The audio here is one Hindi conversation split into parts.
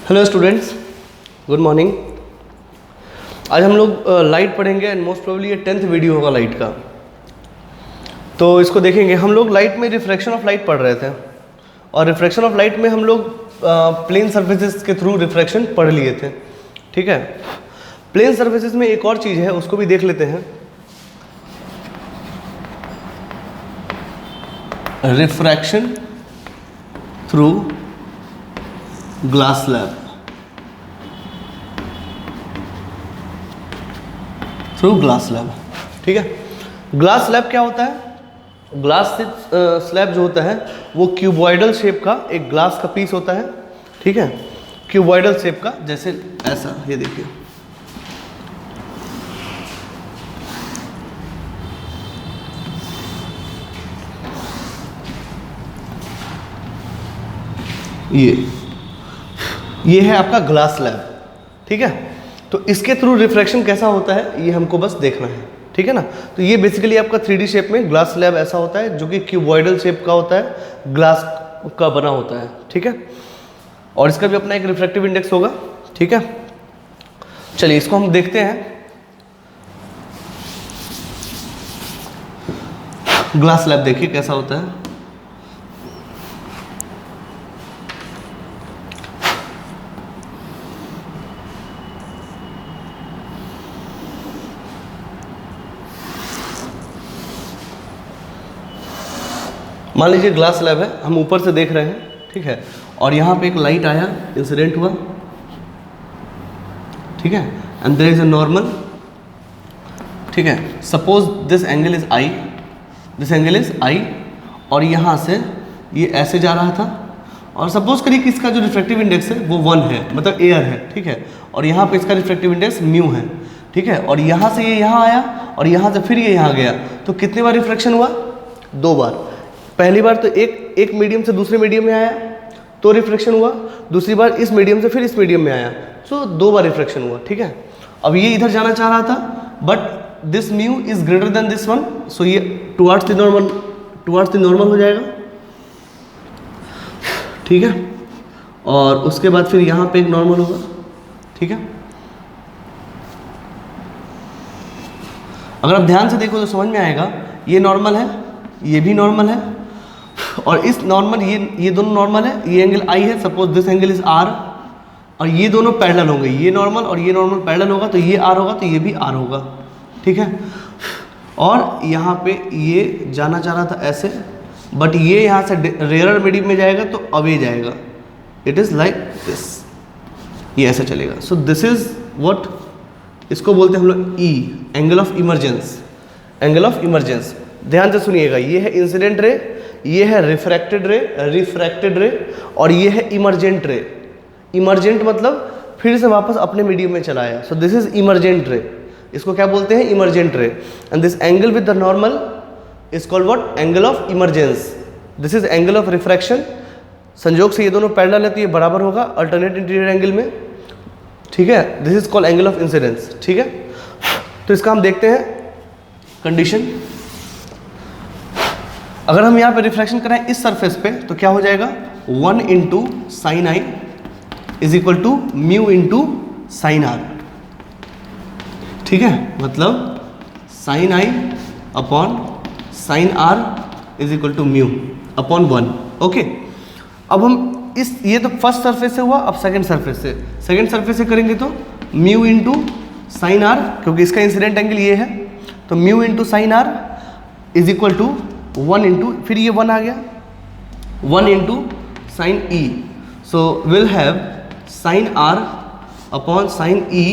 Hello students, good morning. आज हम लोग लाइट पढ़ेंगे एंड मोस्ट प्रोबेबली ये 10th वीडियो होगा लाइट का। तो इसको देखेंगे। हम लोग लाइट में रिफ्रैक्शन ऑफ लाइट पढ़ रहे थे और रिफ्रैक्शन ऑफ लाइट में हम लोग प्लेन सर्फेसिस के थ्रू रिफ्रैक्शन पढ़ लिए थे। ठीक है, प्लेन सर्फेसिस में एक और चीज़ है, उसको भी देख लेते हैं। Refraction through glass slab, through glass slab. ठीक है, ग्लास स्लैब क्या होता है? ग्लास स्लैब जो होता है वो क्यूबॉइडल शेप का एक ग्लास का पीस होता है। ठीक है, क्यूबॉइडल शेप का, जैसे ऐसा, ये देखिए। ये है आपका ग्लास स्लैब। ठीक है, तो इसके थ्रू रिफ्रैक्शन कैसा होता है ये हमको बस देखना है। ठीक है ना, तो ये बेसिकली आपका 3D शेप में ग्लास स्लैब ऐसा होता है जो कि क्यूबॉइडल शेप का होता है, ग्लास का बना होता है। ठीक है, और इसका भी अपना एक रिफ्रैक्टिव इंडेक्स होगा। ठीक है, चलिए इसको हम देखते हैं। ग्लास स्लैब देखिए कैसा होता है। मान लीजिए ग्लास स्लैब है, हम ऊपर से देख रहे हैं। ठीक है, और यहाँ पे एक लाइट आया, इंसिडेंट हुआ। ठीक है, and there is a normal. ठीक है, suppose this angle is I, this angle is I, और यहाँ से ये ऐसे जा रहा था, और सपोज करिए कि इसका जो रिफ्रैक्टिव इंडेक्स है वो 1 है, मतलब एयर है। ठीक है, और यहाँ पे इसका रिफ्रैक्टिव इंडेक्स म्यू है। ठीक है, और यहाँ से ये यहाँ आया और यहाँ से फिर ये यहाँ गया, तो कितने बार रिफ्रैक्शन हुआ? 2 बार। पहली बार तो एक मीडियम से दूसरे मीडियम में आया तो रिफ्रैक्शन हुआ, दूसरी बार इस मीडियम से फिर इस मीडियम में आया, सो 2 बार रिफ्रैक्शन हुआ। ठीक है, अब ये इधर जाना चाह रहा था, but this mu is greater than this one, so ये टुवर्ड्स द नॉर्मल हो जाएगा। ठीक है, और उसके बाद फिर यहाँ पे एक नॉर्मल होगा। ठीक है, अगर आप ध्यान से देखो तो समझ में आएगा, ये नॉर्मल है, ये भी नॉर्मल है, और इस नॉर्मल ये दोनों नॉर्मल है। ये एंगल आई है, suppose this angle is R, और ये दोनों पैरेलल होंगे, ये नॉर्मल और ये नॉर्मल पैरेलल होगा, तो ये आर होगा तो ये भी आर होगा। ठीक है, और यहाँ पे ये जाना चाह रहा था ऐसे, बट ये यहाँ से रेयर मीडियम में जाएगा तो अवे जाएगा। इट इज लाइक दिस, ये ऐसे चलेगा। सो दिस इज व्हाट, इसको बोलते हैं हम लोग E, angle of emergence. Angle of emergence, ध्यान से सुनिएगा। ये है इंसिडेंट रे, ये है रिफ्रैक्टेड रे, और ये है इमरजेंट रे। इमरजेंट मतलब फिर से वापस अपने मीडियम में चला आया, so this is emergent ray. इसको क्या बोलते हैं? Emergent ray. And this angle with the normal is called what? Angle of emergence. This is angle of refraction. संयोग से ये दोनों पैरेलल है तो ये बराबर होगा अल्टरनेट इंटीरियर एंगल में। ठीक है, this is called angle of incidence. ठीक है, तो इसका हम देखते हैं कंडीशन। अगर हम यहाँ पे रिफ्रैक्शन कराएं इस सरफेस पे तो क्या हो जाएगा? 1 into sine I is equal to mu into sine R. ठीक है, मतलब sine I upon sine R is equal to mu upon 1। Okay, अब हम ये तो फर्स्ट सरफेस से हुआ, अब सेकंड सरफेस से करेंगे तो म्यू इंटू साइन आर, क्योंकि इसका इंसिडेंट एंगल ये है, तो mu into sine R is equal to 1 into, फिर ये 1 आ गया, 1 into sine E. So will have sine R upon sine E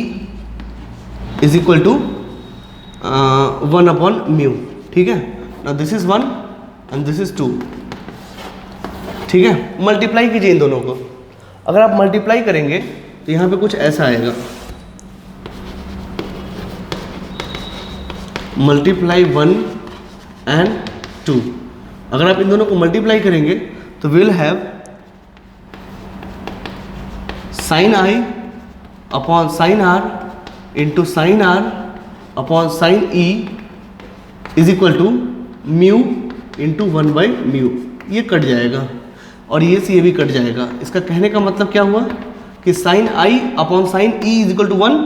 is equal to 1 upon mu. ठीक है, now this is 1 and this is 2। ठीक है, मल्टीप्लाई कीजिए इन दोनों को। अगर आप मल्टीप्लाई करेंगे तो यहाँ पे कुछ ऐसा आएगा, मल्टीप्लाई 1 एंड 2। अगर आप इन दोनों को मल्टीप्लाई करेंगे तो will have sine I upon sine R into sine R upon sine E is equal to mu into 1/μ। ये कट जाएगा और ये से ये भी कट जाएगा। इसका कहने का मतलब क्या हुआ कि sine I upon sine E is equal to 1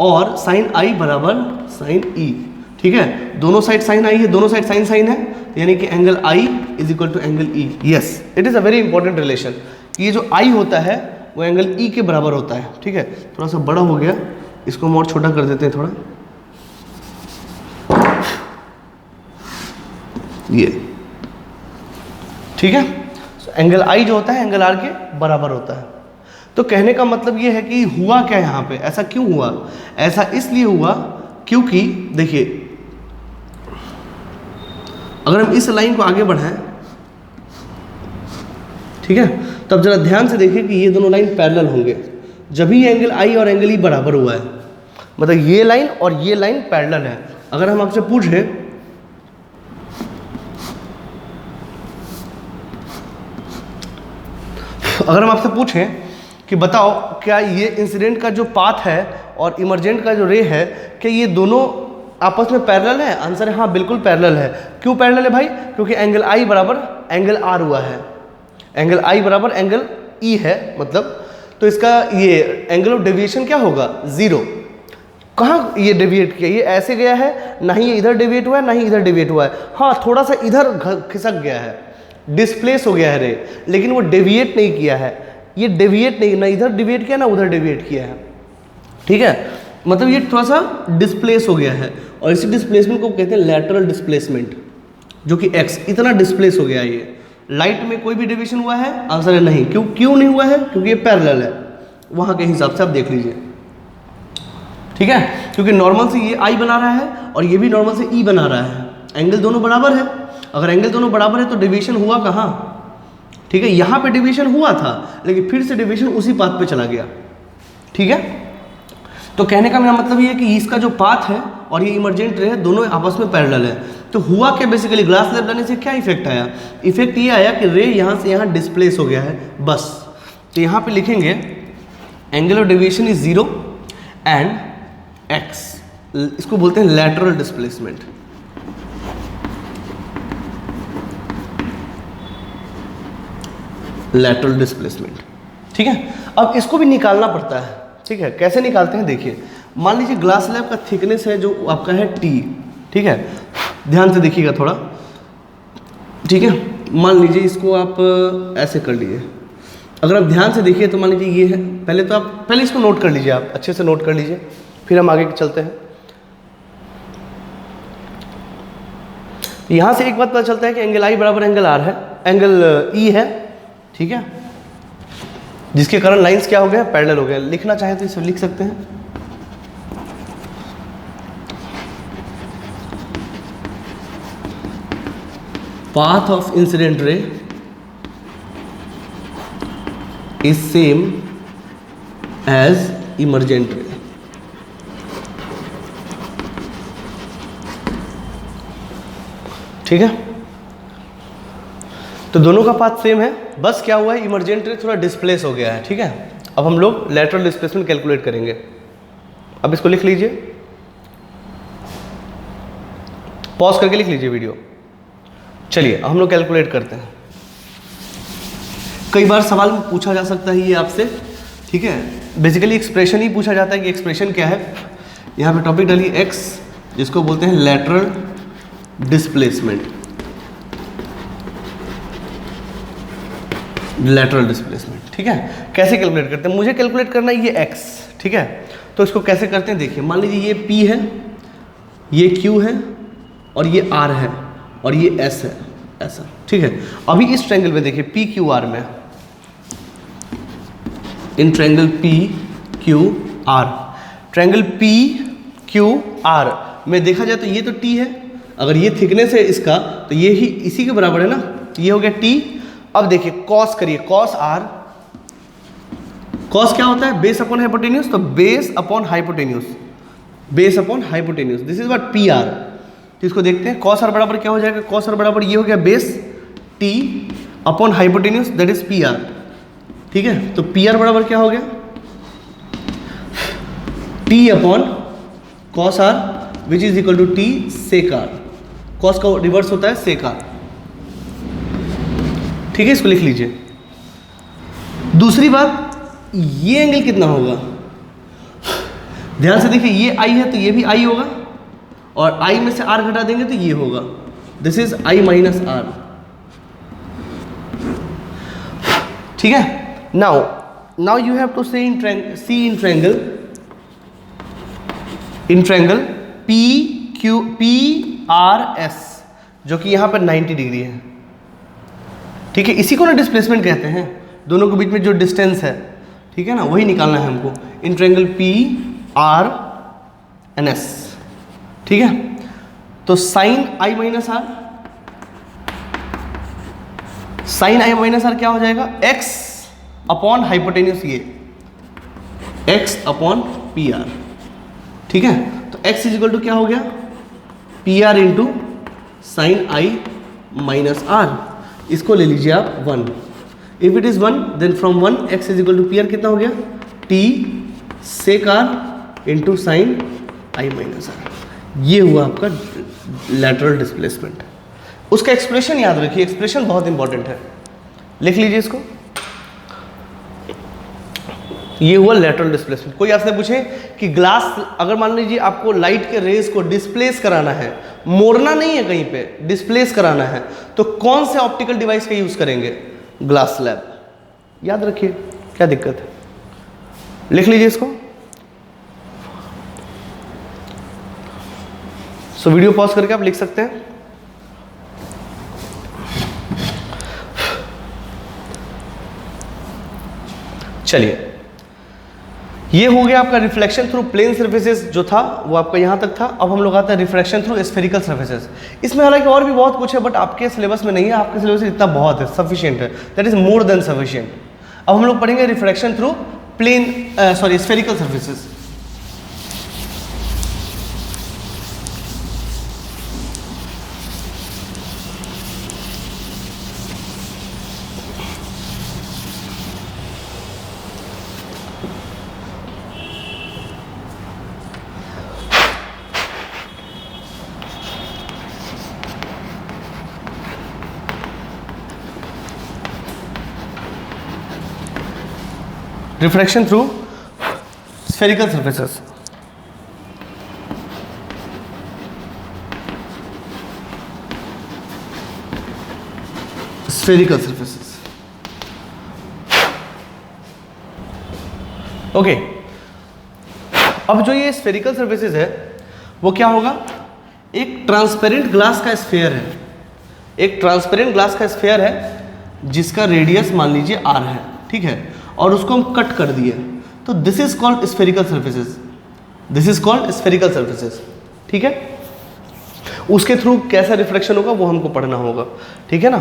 और साइन आई बराबर साइन ई। ठीक है, दोनों साइड साइन आई है, दोनों साइड साइन साइन है, यानी कि angle I is equal to angle E. Yes, it is a very important relation. ये जो आई होता है वो एंगल ई के बराबर होता है। ठीक है, थोड़ा सा बड़ा हो गया, इसको हम और छोटा कर देते हैं थोड़ा, ये। ठीक है, एंगल आई जो होता है एंगल आर के बराबर होता है। तो कहने का मतलब ये है कि हुआ क्या यहाँ पे, ऐसा क्यों हुआ? ऐसा इसलिए हुआ क्योंकि देखिए, अगर हम इस लाइन को आगे बढ़ाएं, ठीक है, तब जरा ध्यान से देखिए कि ये दोनों लाइन पैरेलल होंगे, जब भी एंगल आई और एंगल ई बराबर हुआ है, मतलब ये लाइन और ये लाइन पैरेलल है। अगर हम आपसे पूछे कि बताओ क्या ये इंसिडेंट का जो पाथ है और इमरजेंट का जो रे है, क्या ये दोनों आपस में पैरेलल है? आंसर है हाँ, बिल्कुल पैरेलल है। क्यों पैरेलल है भाई? क्योंकि एंगल आई बराबर एंगल आर हुआ है, एंगल आई बराबर एंगल ई है, मतलब तो इसका ये एंगल ऑफ डेविएशन क्या होगा? 0। कहाँ ये डेविएट किया? ये ऐसे गया है, ना ही ये इधर डेविएट हुआ है ना ही इधर डेविएट हुआ है। हाँ, थोड़ा सा इधर खिसक गया है, डिस्प्लेस हो गया है रे, लेकिन वो डेविएट नहीं किया है। ये डेविएट नहीं, ना इधर डेविएट किया ना उधर डेविएट किया है। ठीक है, मतलब ये थोड़ा सा डिस्प्लेस हो गया है, और इसी डिस्प्लेसमेंट को कहते हैं लैटरल डिस्प्लेसमेंट, जो कि एक्स इतना डिस्प्लेस हो गया है। ये लाइट में कोई भी डेविएशन हुआ है? आंसर है नहीं। क्यों नहीं हुआ है? क्योंकि ये पैरेलल है, वहाँ के हिसाब से आप देख लीजिए। ठीक है, क्योंकि नॉर्मल से ये आई बना रहा है और ये भी नॉर्मल से ई बना रहा है, एंगल दोनों बराबर है। अगर एंगल दोनों बराबर है तो डेविएशन हुआ कहाँ? ठीक है, यहाँ पे डेविएशन हुआ था, लेकिन फिर से डेविएशन उसी पाथ पे चला गया। ठीक है, तो कहने का मेरा मतलब ये है कि इसका जो पाथ है और ये इमरजेंट रे है, दोनों आपस में पैरेलल है। तो हुआ क्या बेसिकली, ग्लास स्लैब डालने से क्या इफेक्ट आया? इफेक्ट ये आया कि रे यहाँ से यहाँ डिस्प्लेस हो गया है, बस। तो यहाँ पे लिखेंगे angle of deviation is 0 and x, इसको बोलते हैं लैटरल डिस्प्लेसमेंट। Lateral displacement. ठीक है, अब इसको भी निकालना पड़ता है। ठीक है, कैसे निकालते हैं देखिए, मान लीजिए ग्लास स्लैब का थिकनेस है जो आपका है टी। ठीक है, ध्यान से देखिएगा थोड़ा। ठीक है, मान लीजिए इसको आप ऐसे कर लीजिए। अगर आप ध्यान से देखिए तो मान लीजिए ये है, पहले इसको नोट कर लीजिए, आप अच्छे से नोट कर लीजिए, फिर हम आगे चलते हैं। यहाँ से एक बात पता चलता है कि एंगल आई बराबर एंगल आर है, एंगल ई है। ठीक है, जिसके कारण लाइंस क्या हो गया? पैरेलल हो गया। लिखना चाहे तो इसे लिख सकते हैं, path of incident ray is same as emergent ray. ठीक है, तो दोनों का पाथ सेम है, बस क्या हुआ है, इमरजेंट रे थोड़ा डिस्प्लेस हो गया है। ठीक है, अब हम लोग लैटरल डिस्प्लेसमेंट कैलकुलेट करेंगे। अब इसको लिख लीजिए, पॉज करके लिख लीजिए वीडियो। चलिए अब हम लोग कैलकुलेट करते हैं। कई बार सवाल पूछा जा सकता है ये आपसे। ठीक है, बेसिकली एक्सप्रेशन ही पूछा जाता है कि एक्सप्रेशन क्या है। यहाँ पे टॉपिक डालिए एक्स, जिसको बोलते हैं लैटरल डिस्प्लेसमेंट। Lateral displacement. ठीक है, कैसे कैलकुलेट करते हैं? मुझे कैलकुलेट करना है ये एक्स। ठीक है, तो इसको कैसे करते हैं देखिए, मान लीजिए ये पी है, ये क्यू है और ये आर है और ये एस है, ऐसा। ठीक है, अभी इस ट्रायंगल में देखिए पी क्यू आर में, इन triangle P Q R, triangle P Q R में देखा जाए तो ये तो टी है, अगर ये थिकनेस है इसका तो ये ही इसी के बराबर है ना, तो ये हो गया टी। अब देखिए कॉस करिए, कॉस आर, कॉस क्या होता है? बेस अपॉन हाइपोटेन्यूज, तो base upon hypotenuse, base upon hypotenuse, this is what P R. तो इसको देखते हैं, कॉस आर बराबर क्या हो जाएगा? कॉस आर बराबर ये हो गया base T upon hypotenuse, that is P R. ठीक है, तो पी आर बराबर क्या हो गया? T upon cos R which is equal to T sec R. Cos का रिवर्स होता है सेक आर। ठीक है, इसको लिख लीजिए। दूसरी बात, ये एंगल कितना होगा, ध्यान से देखिए, ये आई है तो ये भी आई होगा, और आई में से आर घटा देंगे तो ये होगा, this is I minus R. ठीक है, now you have to see in triangle P Q P R S, जो कि यहां पर 90 डिग्री है। ठीक है, इसी को ना डिस्प्लेसमेंट कहते हैं, दोनों के बीच में जो डिस्टेंस है, ठीक है ना, वही निकालना है हमको in triangle P R N S. ठीक है, तो sine I minus R, sine I minus R क्या हो जाएगा, एक्स अपॉन हाइपोटेन्यूस, ये एक्स अपॉन पी आर। ठीक है, तो एक्स इज इक्वल टू क्या हो गया, P R into sine I minus R. इसको ले लीजिए आप 1, if it is 1 then from 1 X is equal to P R कितना हो गया, T sec R into sine I minus R. ये हुआ आपका लैटरल डिस्प्लेसमेंट। उसका एक्सप्रेशन याद रखिए, एक्सप्रेशन बहुत इंपॉर्टेंट है, लिख लीजिए इसको। ये हुआ लैटरल डिस्प्लेसमेंट। कोई आपसे पूछे कि ग्लास, अगर मान लीजिए आपको लाइट के रेज को डिस्प्लेस कराना है, मोड़ना नहीं है कहीं पे, डिस्प्लेस कराना है, तो कौन से ऑप्टिकल डिवाइस का यूज करेंगे, ग्लास स्लैब। याद रखिए, क्या दिक्कत है, लिख लीजिए इसको। सो वीडियो पॉज करके आप लिख सकते हैं। चलिए, ये हो गया आपका रिफ्लेक्शन थ्रू प्लेन सर्फेसेस जो था वो आपका यहाँ तक था। अब हम लोग आते हैं रिफ्रैक्शन थ्रू स्फेरिकल सर्फेसेस। इसमें हालांकि और भी बहुत कुछ है, बट आपके सिलेबस में नहीं है, आपके सिलेबस में इतना बहुत है, सफिशिएंट है, that is more than sufficient. अब हम लोग पढ़ेंगे refraction through spherical surfaces. Refraction through spherical surfaces. Spherical surfaces. Okay, अब जो ये स्फेरिकल सर्फेसेस है वो क्या होगा, एक ट्रांसपेरेंट ग्लास का स्फेयर है, एक ट्रांसपेरेंट ग्लास का स्फेयर है जिसका रेडियस मान लीजिए r है, ठीक है, और उसको हम कट कर दिए, तो this is called spherical surfaces, this is called spherical surfaces. ठीक है, उसके थ्रू कैसा रिफ्लेक्शन होगा वो हमको पढ़ना होगा, ठीक है ना।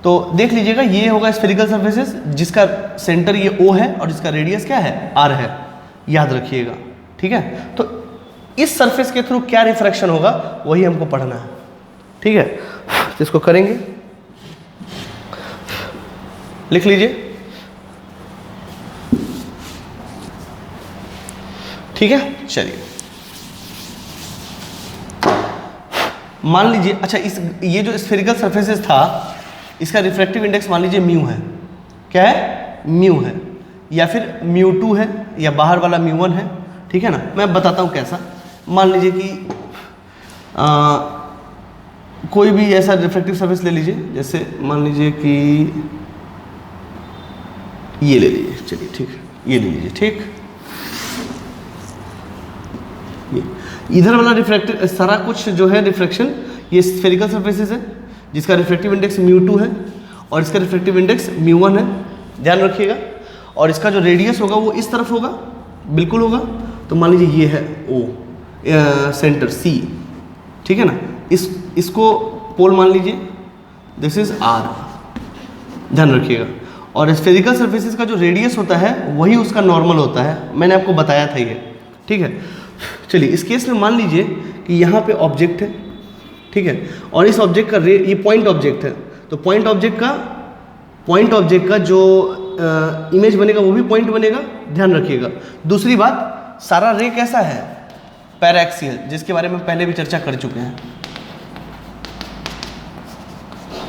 तो देख लीजिएगा, ये होगा स्फेरिकल सर्फेसेस जिसका सेंटर ये O है और जिसका रेडियस क्या है, R है, याद रखिएगा, ठीक है। तो इस सरफेस के थ्रू क्या रिफ्रैक्शन होगा वही हमको पढ़ना है, ठीक है। तो इसको करेंगे, लिख लीजिए, ठीक है। चलिए, मान लीजिए, अच्छा ये जो स्फेरिकल सरफेसेस था इसका रिफ्रैक्टिव इंडेक्स मान लीजिए म्यू है, क्या है, म्यू है, या फिर μ2 है, या बाहर वाला μ1 है, ठीक है ना। मैं बताता हूँ कैसा। मान लीजिए कि कोई भी ऐसा रिफ्रैक्टिव सरफेस ले लीजिए, जैसे मान लीजिए कि ये ले लीजिए, चलिए ठीक है, ये ले लीजिए, ठीक। ये इधर वाला रिफ्रैक्टिव सारा कुछ जो है रिफ्रैक्शन ये स्फेरिकल सरफेसेस है जिसका रिफ्रैक्टिव इंडेक्स μ2 है और इसका रिफ्रैक्टिव इंडेक्स μ1 है, ध्यान रखिएगा। और इसका जो रेडियस होगा वो इस तरफ होगा, बिल्कुल होगा। तो मान लीजिए ये है O, सेंटर C, ठीक है ना। इसको पोल मान लीजिए, दिस इज R, ध्यान रखिएगा। और स्फेरिकल सर्फेसेस का जो रेडियस होता है वही उसका नॉर्मल होता है, मैंने आपको बताया था ये, ठीक है। चलिए, इस केस में मान लीजिए कि यहाँ पे ऑब्जेक्ट है, ठीक है, और इस ऑब्जेक्ट का ये पॉइंट ऑब्जेक्ट है, तो पॉइंट ऑब्जेक्ट का जो इमेज बनेगा वो भी पॉइंट बनेगा, ध्यान रखिएगा। दूसरी बात, सारा रे कैसा है, पैराक्सियल, जिसके बारे में पहले भी चर्चा कर चुके हैं,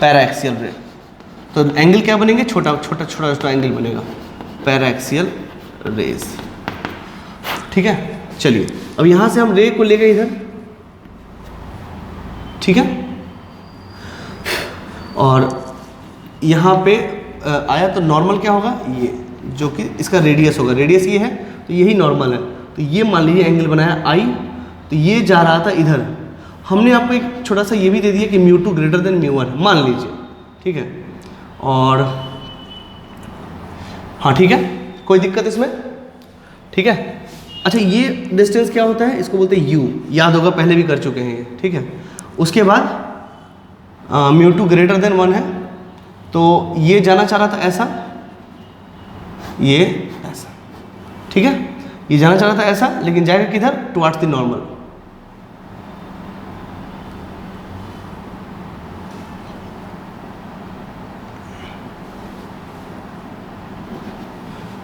पैराक्सियल रे। तो एंगल क्या बनेंगे, छोटा छोटा एंगल बनेगा, पैराक्सियल रेज। ठीक है, चलिए अब यहां से हम रे को ले गए इधर, ठीक है, और यहां पे आया तो नॉर्मल क्या होगा, ये जो कि इसका रेडियस होगा, रेडियस ये है तो यही नॉर्मल है। तो ये मान लीजिए एंगल बनाया आई, तो ये जा रहा था इधर। हमने आपको एक छोटा सा ये भी दे दिया कि μ2 ग्रेटर देन μ1 मान लीजिए, ठीक है, और हाँ ठीक है, कोई दिक्कत इसमें, ठीक है। अच्छा ये डिस्टेंस क्या होता है, इसको बोलते हैं u, याद होगा पहले भी कर चुके हैं ये, ठीक है। उसके बाद μ2 ग्रेटर देन 1 है, तो ये जाना चाह रहा था ऐसा, ये ऐसा, ठीक है, ये जाना चाह रहा था ऐसा, लेकिन जाएगा किधर, towards the normal.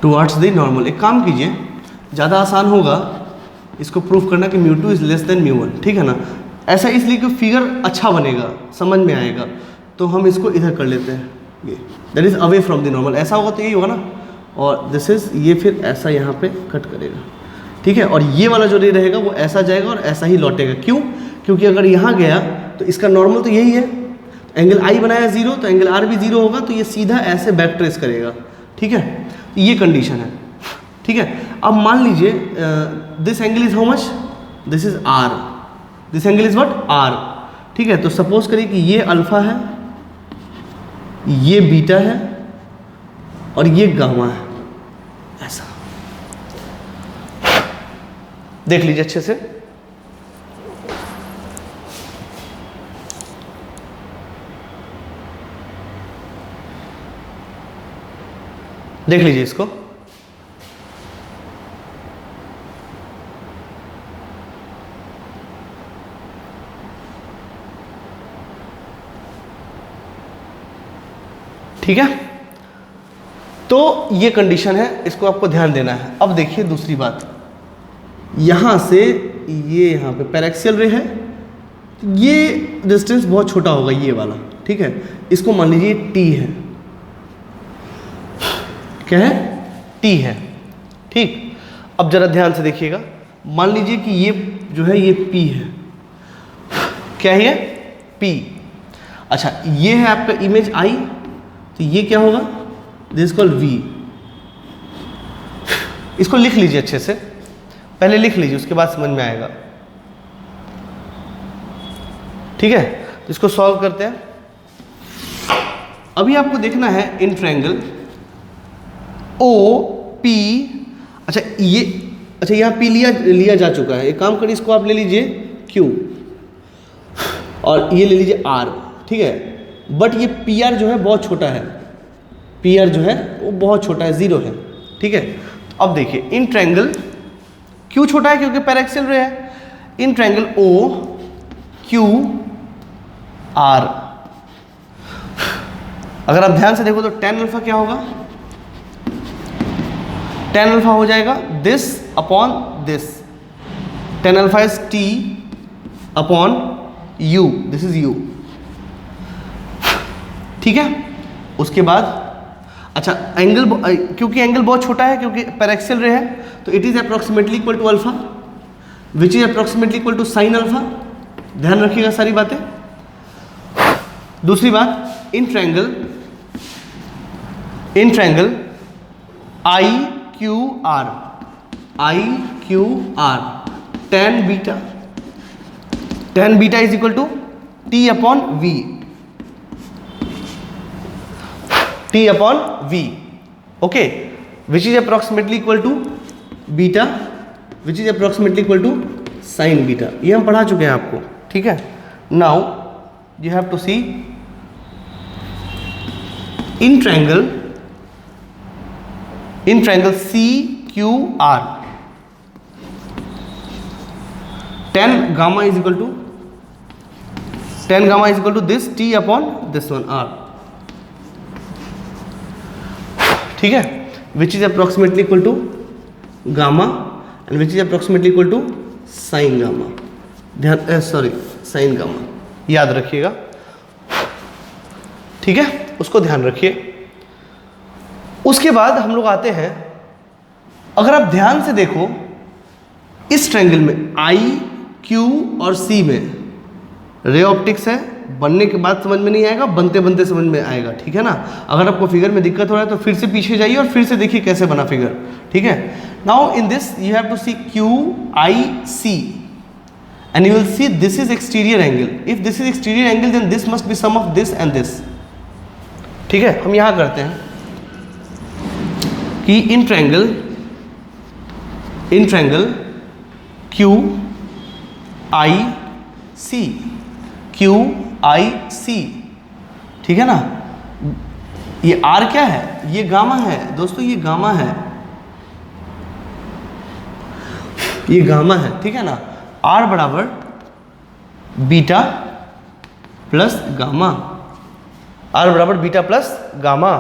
Towards the normal. एक काम कीजिए, ज़्यादा आसान होगा इसको प्रूफ करना कि μ2 इज लेस देन μ1, ठीक है ना। ऐसा इसलिए कि फिगर अच्छा बनेगा, समझ में आएगा, तो हम इसको इधर कर लेते हैं, ये that is away from the normal. ऐसा होगा तो यही होगा ना, और दिस इज, ये फिर ऐसा यहाँ पे कट करेगा, ठीक है, और ये वाला जो रे रहेगा वो ऐसा जाएगा और ऐसा ही लौटेगा। क्यों, क्योंकि अगर यहाँ गया तो इसका नॉर्मल तो यही है, एंगल आई बनाया 0 तो एंगल आर भी 0 होगा, तो ये सीधा ऐसे बैक ट्रेस करेगा, ठीक है। तो ये कंडीशन है, ठीक है। अब मान लीजिए this angle is how much, this is R, this angle is what, R, ठीक है। तो सपोज करिए कि ये अल्फा है, ये बीटा है और ये गामा है, ऐसा देख लीजिए अच्छे से। देख लीजिए इसको, ठीक है। तो ये कंडीशन है, इसको आपको ध्यान देना है। अब देखिए दूसरी बात, यहां से ये यहाँ पे पैराक्सियल रे है, ये डिस्टेंस बहुत छोटा होगा ये वाला, ठीक है। इसको मान लीजिए टी है, क्या है, टी है, ठीक। अब जरा ध्यान से देखिएगा, मान लीजिए कि ये जो है ये पी है, क्या है, पी। अच्छा ये है आपका इमेज आई, तो ये क्या होगा, दिस कॉल्ड वी। इसको लिख लीजिए अच्छे से, पहले लिख लीजिए उसके बाद समझ में आएगा, ठीक है। तो इसको सॉल्व करते हैं। अभी आपको देखना है इन ट्रायंगल ओ पी, अच्छा ये, अच्छा यहाँ पी लिया जा चुका है। एक काम करिए, इसको आप ले लीजिए क्यू और ये ले लीजिए आर, ठीक है। बट ये पी आर जो है बहुत छोटा है, पी आर जो है वो बहुत छोटा है, 0 है, ठीक है। तो अब देखिए इन ट्रायंगल, क्यों छोटा है, क्योंकि पैराक्सियल रे है। In triangle O Q R, अगर आप ध्यान से देखो तो tan अल्फा क्या होगा, tan अल्फा हो जाएगा this upon this, tan alpha is t upon u, this is u, ठीक है। उसके बाद अच्छा एंगल, क्योंकि एंगल बहुत छोटा है, क्योंकि पैराक्सियल रे है, तो it is approximately equal to alpha which is approximately equal to sine alpha. ध्यान रखिएगा सारी बातें। दूसरी बात, in triangle I Q R, I Q R, tan beta is equal to T upon V, T upon V, okay, which is approximately equal to beta which is approximately equal to sine beta. ये हम पढ़ा चुके हैं आपको, ठीक है। Now you have to see in triangle C Q R, tan gamma is equal to this t upon this one r, ठीक है, which is approximately equal to gamma and which is approximately equal to sin gamma, ध्यान sin gamma याद रखिएगा, ठीक है, उसको ध्यान रखिए। उसके बाद हम लोग आते हैं, अगर आप ध्यान से देखो इस ट्रायंगल में आई क्यू और सी में रे ऑप्टिक्स है, बनने के बाद समझ में नहीं आएगा, बनते बनते समझ में आएगा, ठीक है ना। अगर आपको फिगर में दिक्कत हो रहा है तो फिर से पीछे जाइए और फिर से देखिए कैसे बना फिगर, ठीक है। Now in this you have to see Q I C and you will see this is exterior angle. If this is exterior angle then this must be sum of this and this, ठीक है। हम यहाँ करते हैं कि in triangle Q I C Q I C, ठीक है ना। ये R क्या है, ये गामा है दोस्तों, ये गामा है, ये गामा है, ठीक है ना। R बराबर बीटा प्लस गामा, R बराबर बीटा प्लस गामा,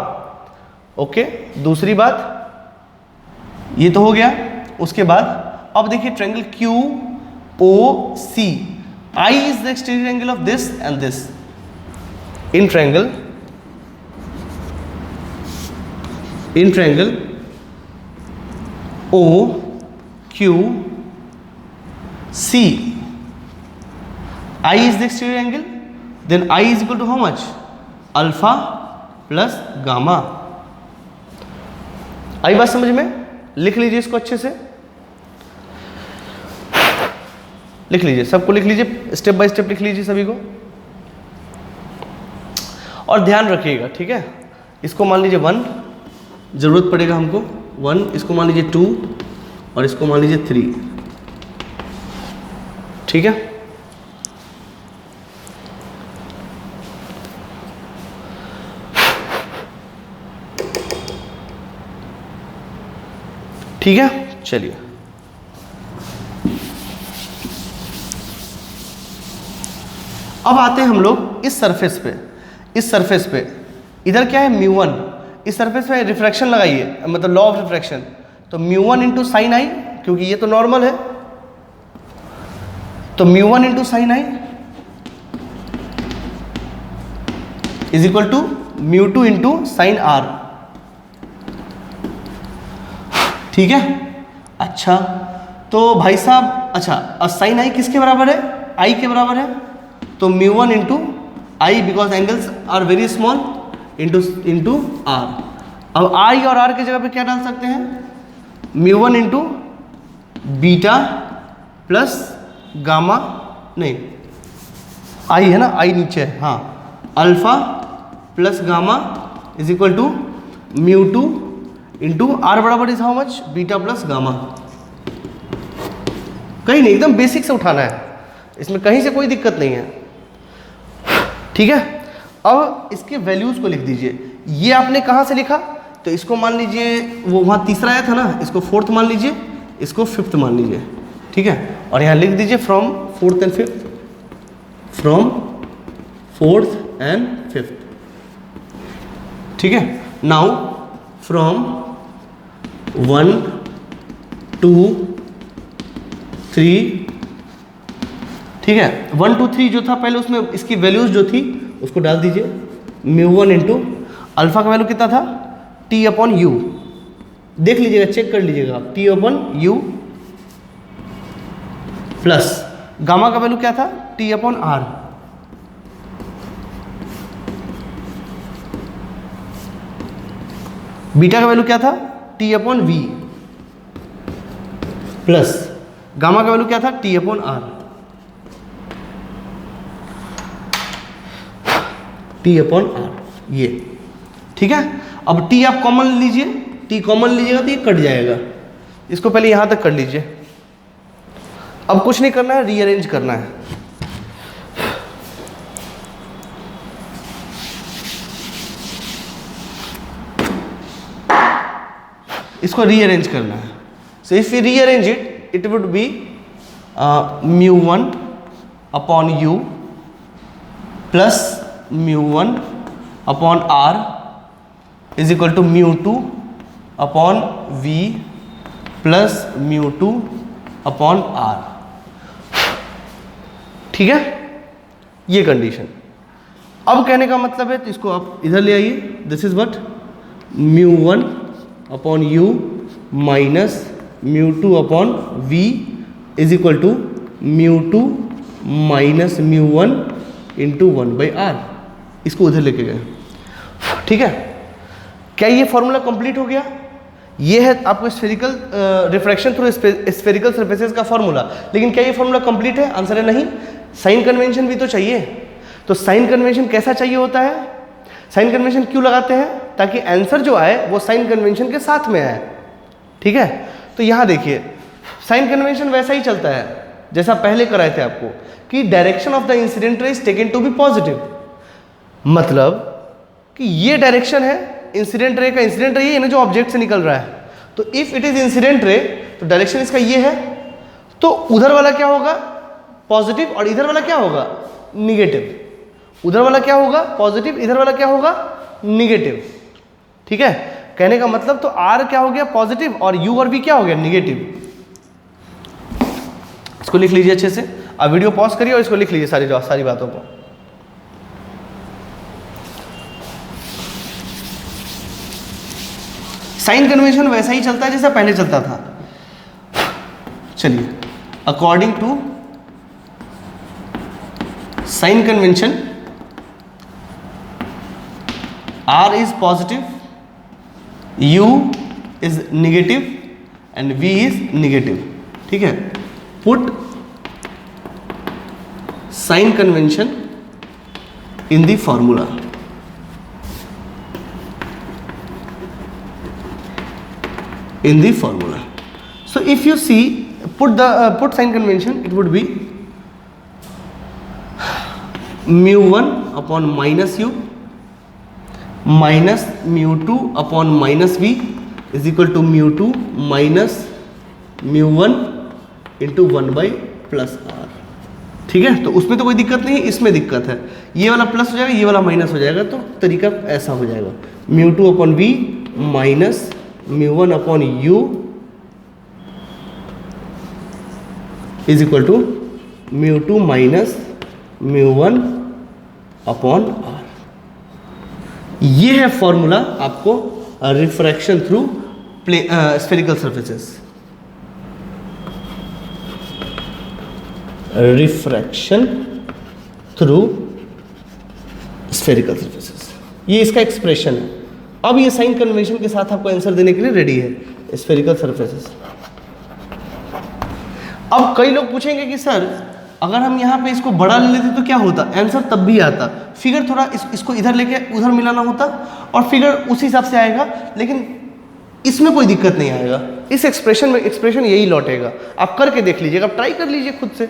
ओके। दूसरी बात ये तो हो गया। उसके बाद अब देखिए triangle Q O C, I is the exterior angle of this and this. In triangle O Q C, I is the exterior angle, then I is equal to how much? Alpha plus gamma। आई बात समझ में? लिख लीजिए इसको अच्छे से, लिख लीजिए, सबको लिख लीजिए, स्टेप बाय स्टेप लिख लीजिए सभी को, और ध्यान रखिएगा, ठीक है। इसको मान लीजिए 1, जरूरत पड़ेगा हमको 1, इसको मान लीजिए 2 और इसको मान लीजिए 3, ठीक है। ठीक है, चलिए अब आते हैं हम लोग इस सरफेस पे। इस सरफेस पे इधर क्या है μ1, इस सरफेस पे रिफ्रैक्शन लगाइए, मतलब लॉ ऑफ रिफ्रैक्शन, तो μ1 इंटू साइन आई, क्योंकि ये तो नॉर्मल है, तो μ1 into sine I is equal to μ2 into sine R, ठीक है। अच्छा तो भाई साहब, अच्छा साइन आई किसके बराबर है, आई के बराबर है, तो μ1 into I, because angles are very small, into R. अब आई और आर की जगह पे क्या डाल सकते हैं, μ1 इंटू बीटा प्लस गामा, नहीं आई है ना, आई नीचे है, हाँ, alpha plus gamma is equal to μ2 into R बराबर is how much, beta plus gamma. कहीं नहीं, एकदम बेसिक से उठाना है, इसमें कहीं से कोई दिक्कत नहीं है, ठीक है। अब इसके वैल्यूज को लिख दीजिए। ये आपने कहाँ से लिखा, तो इसको मान लीजिए वो वहाँ तीसरा आया था ना, इसको फोर्थ मान लीजिए, इसको फिफ्थ मान लीजिए, ठीक है। और यहाँ लिख दीजिए from fourth and fifth, from fourth and fifth, ठीक है। नाउ फ्रॉम 1 2 3, ठीक है। 1 2 3 जो था पहले, उसमें इसकी वैल्यूज जो थी उसको डाल दीजिए। μ1 इंटू अल्फा का वैल्यू कितना था, t अपॉन यू, देख लीजिएगा, चेक कर लीजिएगा, t upon U, plus gamma का वैल्यू क्या था, t अपॉन आर, बीटा का वैल्यू क्या था, t upon V, plus gamma का वैल्यू क्या था, t upon R, t upon R, ये ठीक है। अब t आप कॉमन लीजिए, t कॉमन लीजिएगा तो ये कट जाएगा, इसको पहले यहां तक कर लीजिए। अब कुछ नहीं करना है, रीअरेंज करना है। इसको रीअरेंज करना है। So if you rearrange it, it would be μ1 upon u plus μ1 upon r is equal to μ2 upon v plus μ2 upon r, ठीक है, ये कंडीशन। अब कहने का मतलब है, तो इसको आप इधर ले आइए, this is what, mu one upon U minus mu two upon V is equal to mu two minus mu one into one by R. इसको उधर लेके गए, ठीक है। क्या ये फॉर्मूला कंप्लीट हो गया? ये है आपको spherical refraction through spherical surfaces का फॉर्मूला। लेकिन क्या ये फॉर्मूला कंप्लीट है? आंसर है नहीं। साइन कन्वेंशन भी तो चाहिए। तो साइन कन्वेंशन कैसा चाहिए होता है? साइन कन्वेंशन क्यों लगाते हैं? ताकि आंसर जो आए वो साइन कन्वेंशन के साथ में आए, ठीक है। तो यहाँ देखिए साइन कन्वेंशन वैसा ही चलता है जैसा पहले कराए थे आपको, कि direction of the incident ray is taken to be positive. मतलब कि ये डायरेक्शन है इंसिडेंट रे का, इंसिडेंट रे ये ना जो ऑब्जेक्ट से निकल रहा है। तो if it is incident ray तो डायरेक्शन इसका ये है, तो उधर वाला क्या होगा? पॉजिटिव, और इधर वाला क्या होगा? निगेटिव। उधर वाला क्या होगा? पॉजिटिव, इधर वाला क्या होगा? निगेटिव, ठीक है। कहने का मतलब तो आर क्या हो गया? पॉजिटिव, और यू और वी क्या हो गया? निगेटिव। इसको लिख लीजिए अच्छे से। अब वीडियो पॉज करिए और इसको लिख लीजिए सारी बातों को। साइन कन्वेंशन वैसा ही चलता है जैसा पहले चलता था। चलिए, according to sign convention R is positive, U is negative and V is negative, ठीक है। Put sign convention in the formula. In the formula. So if you see, put sign convention, it would be mu1 upon minus U minus mu two upon minus V is equal to mu two minus mu one into one by plus R, ठीक है। तो उसमें तो कोई दिक्कत नहीं है, इसमें दिक्कत है। ये वाला प्लस हो जाएगा, ये वाला माइनस हो जाएगा, तो तरीका ऐसा हो जाएगा। Mu two upon V minus mu one upon U is equal to mu two minus mu one upon R. ये है फॉर्मूला आपको refraction through spherical surfaces, refraction through spherical surfaces. ये इसका एक्सप्रेशन है। अब ये साइन कन्वेंशन के साथ आपको आंसर देने के लिए रेडी है, स्फेरिकल सरफेसेस। अब कई लोग पूछेंगे कि सर अगर हम यहाँ पे इसको बड़ा ले लेते तो क्या होता? आंसर तब भी आता। फिगर थोड़ा इसको इधर लेके उधर मिलाना होता और फिगर उसी हिसाब से आएगा, लेकिन इसमें कोई दिक्कत नहीं आएगा। इस एक्सप्रेशन में एक्सप्रेशन यही लौटेगा। आप करके देख लीजिएगा, आप ट्राई कर लीजिए खुद से,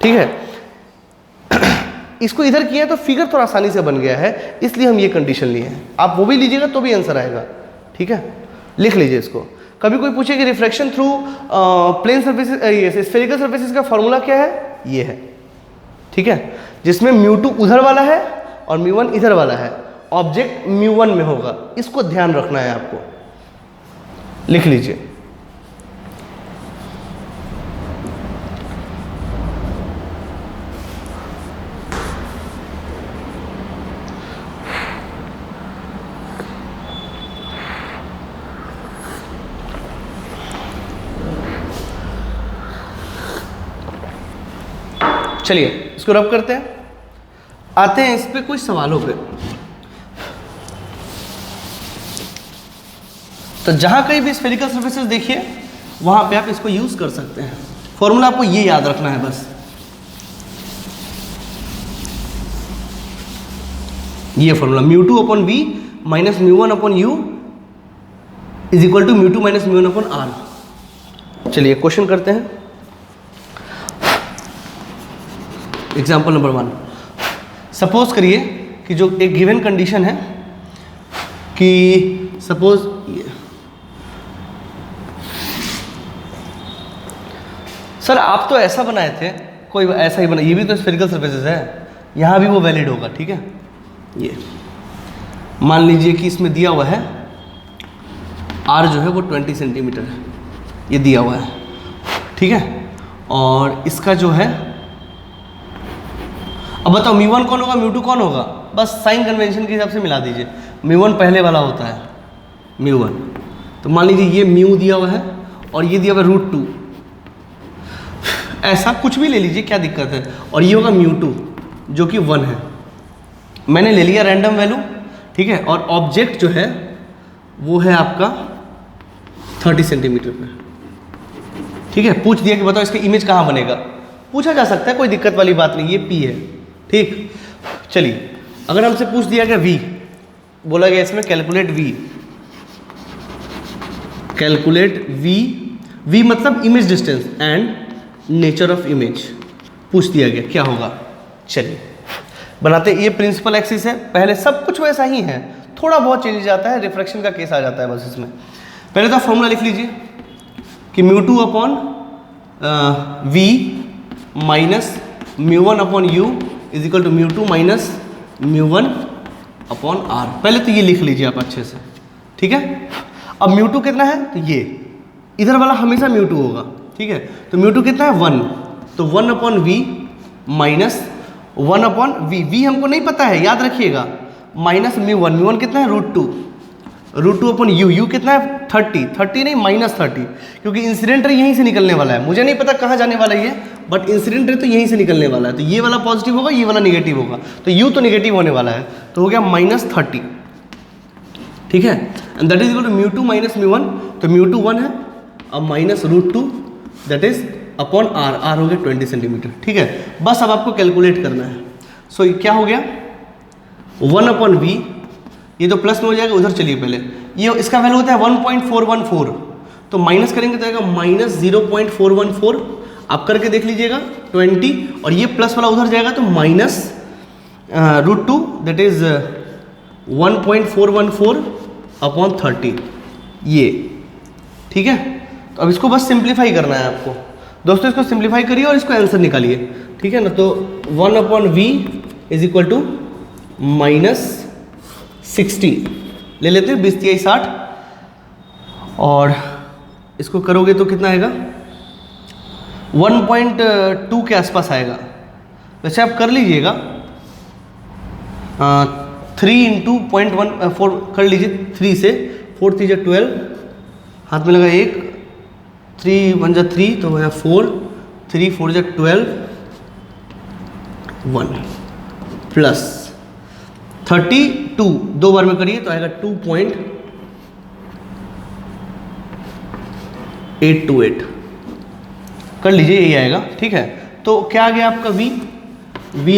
ठीक है। इसको इधर किया तो फिगर थोड़ा आसानी से बन गया है, इसलिए हम ये कंडीशन लिए हैं। आप वो भी लीजिएगा तो भी आंसर आएगा, ठीक है। लिख लीजिए इसको। कभी कोई पूछे कि refraction through plane surfaces spherical surfaces का फॉर्मूला क्या है? ये है, ठीक है। जिसमें म्यू टू उधर वाला है और म्यू वन इधर वाला है, ऑब्जेक्ट म्यू वन में होगा। इसको ध्यान रखना है आपको, लिख लीजिए। चलिए इसको रब करते हैं, आते हैं इस पे कुछ सवालों पे। तो जहां कहीं भी स्फेरिकल सर्फेसेस देखिए वहां पे आप इसको यूज कर सकते हैं। फॉर्मूला आपको ये याद रखना है बस, ये formula mu two upon V minus mu one upon U is equal to mu two minus mu one upon R. चलिए क्वेश्चन करते हैं। एग्जाम्पल नंबर 1, सपोज करिए कि जो एक गिवन कंडीशन है कि सपोज सर आप तो ऐसा बनाए थे, कोई ऐसा ही बना, ये भी तो स्फेरिकल सर्फेसेस है, यहाँ भी वो वैलिड होगा, ठीक है। ये मान लीजिए कि इसमें दिया हुआ है आर जो है वो 20 सेंटीमीटर है, ये दिया हुआ है, ठीक है। और इसका जो है, अब बताओ म्यू वन कौन होगा म्यू टू कौन होगा? बस साइन कन्वेंशन के हिसाब से मिला दीजिए। म्यू वन पहले वाला होता है, μ1। तो मान लीजिए ये म्यू दिया हुआ है और ये दिया हुआ √2, ऐसा कुछ भी ले लीजिए, क्या दिक्कत है। और ये होगा μ2 जो कि 1 है। मैंने ले लिया रैंडम वैल्यू, ठीक है। और ऑब्जेक्ट जो है वो है आपका 30 सेंटीमीटर पे, ठीक है। पूछ दिया कि बताओ इसका इमेज कहाँ बनेगा, पूछा जा सकता है, कोई दिक्कत वाली बात नहीं, ये P है, ठीक। चलिए अगर हमसे पूछ दिया गया V, बोला गया इसमें कैलकुलेट V, कैलकुलेट V मतलब image distance and nature of image पूछ दिया गया, क्या होगा। चलिए बनाते, ये प्रिंसिपल एक्सिस है, पहले सब कुछ वैसा ही है, थोड़ा बहुत चेंज आता है, रिफ्रैक्शन का केस आ जाता है बस इसमें। पहले तो फॉर्मूला लिख लीजिए कि μ2 upon V minus μ1 upon U is equal to μ2 minus μ1 upon R। पहले तो ये लिख लीजिए आप अच्छे से, ठीक है। अब μ2 कितना है, तो ये इधर वाला हमेशा μ2 होगा, ठीक है। तो μ2 कितना है 1, तो 1 upon V minus 1 upon V हमको नहीं पता है, याद रखिएगा, माइनस μ1 कितना है √2 अपॉन U कितना है 30 नहीं -30, क्योंकि इंसिडेंट रे यहीं से निकलने वाला है, मुझे नहीं पता कहाँ जाने वाला है ये, बट इंसिडेंट रे तो यहीं से निकलने वाला है। तो ये वाला पॉजिटिव होगा, ये वाला नेगेटिव होगा, तो U तो नेगेटिव होने वाला है, तो हो गया -30, ठीक है। And that is equal to μ2 minus μ1, तो μ2 1 है, अब minus √2 that is upon R हो गया 20 सेंटीमीटर, ठीक है। बस अब आपको कैलकुलेट करना है। सो क्या हो गया 1 अपॉन V, ये तो प्लस में हो जाएगा, उधर चलिए पहले, ये इसका वैल्यू होता है 1.414, तो माइनस करेंगे तो आएगा माइनस 0.414, आप करके देख लीजिएगा 20, और ये प्लस वाला उधर जाएगा तो माइनस √2 दैट इज 1.414 अपॉन 30, ये, ठीक है। तो अब इसको बस सिंप्लीफाई करना है आपको दोस्तों, इसको सिंप्लीफाई करिए और इसको आंसर निकालिए, ठीक है ना। तो 1 upon V is equal to minus 60 ले लेते हैं, 20 × 60, और इसको करोगे तो कितना आएगा 1.2 के आसपास आएगा। वैसे आप कर लीजिएगा 3 × 0.14 कर लीजिए, 3 से 4 3 × 12, हाथ में लगा 1, 3 1 × 3 तो है 4, 3 4 × 12, 1 प्लस 32, 2 बार में करिए तो आएगा 2.828, कर लीजिए, यही आएगा, ठीक है। तो क्या आ गया आपका V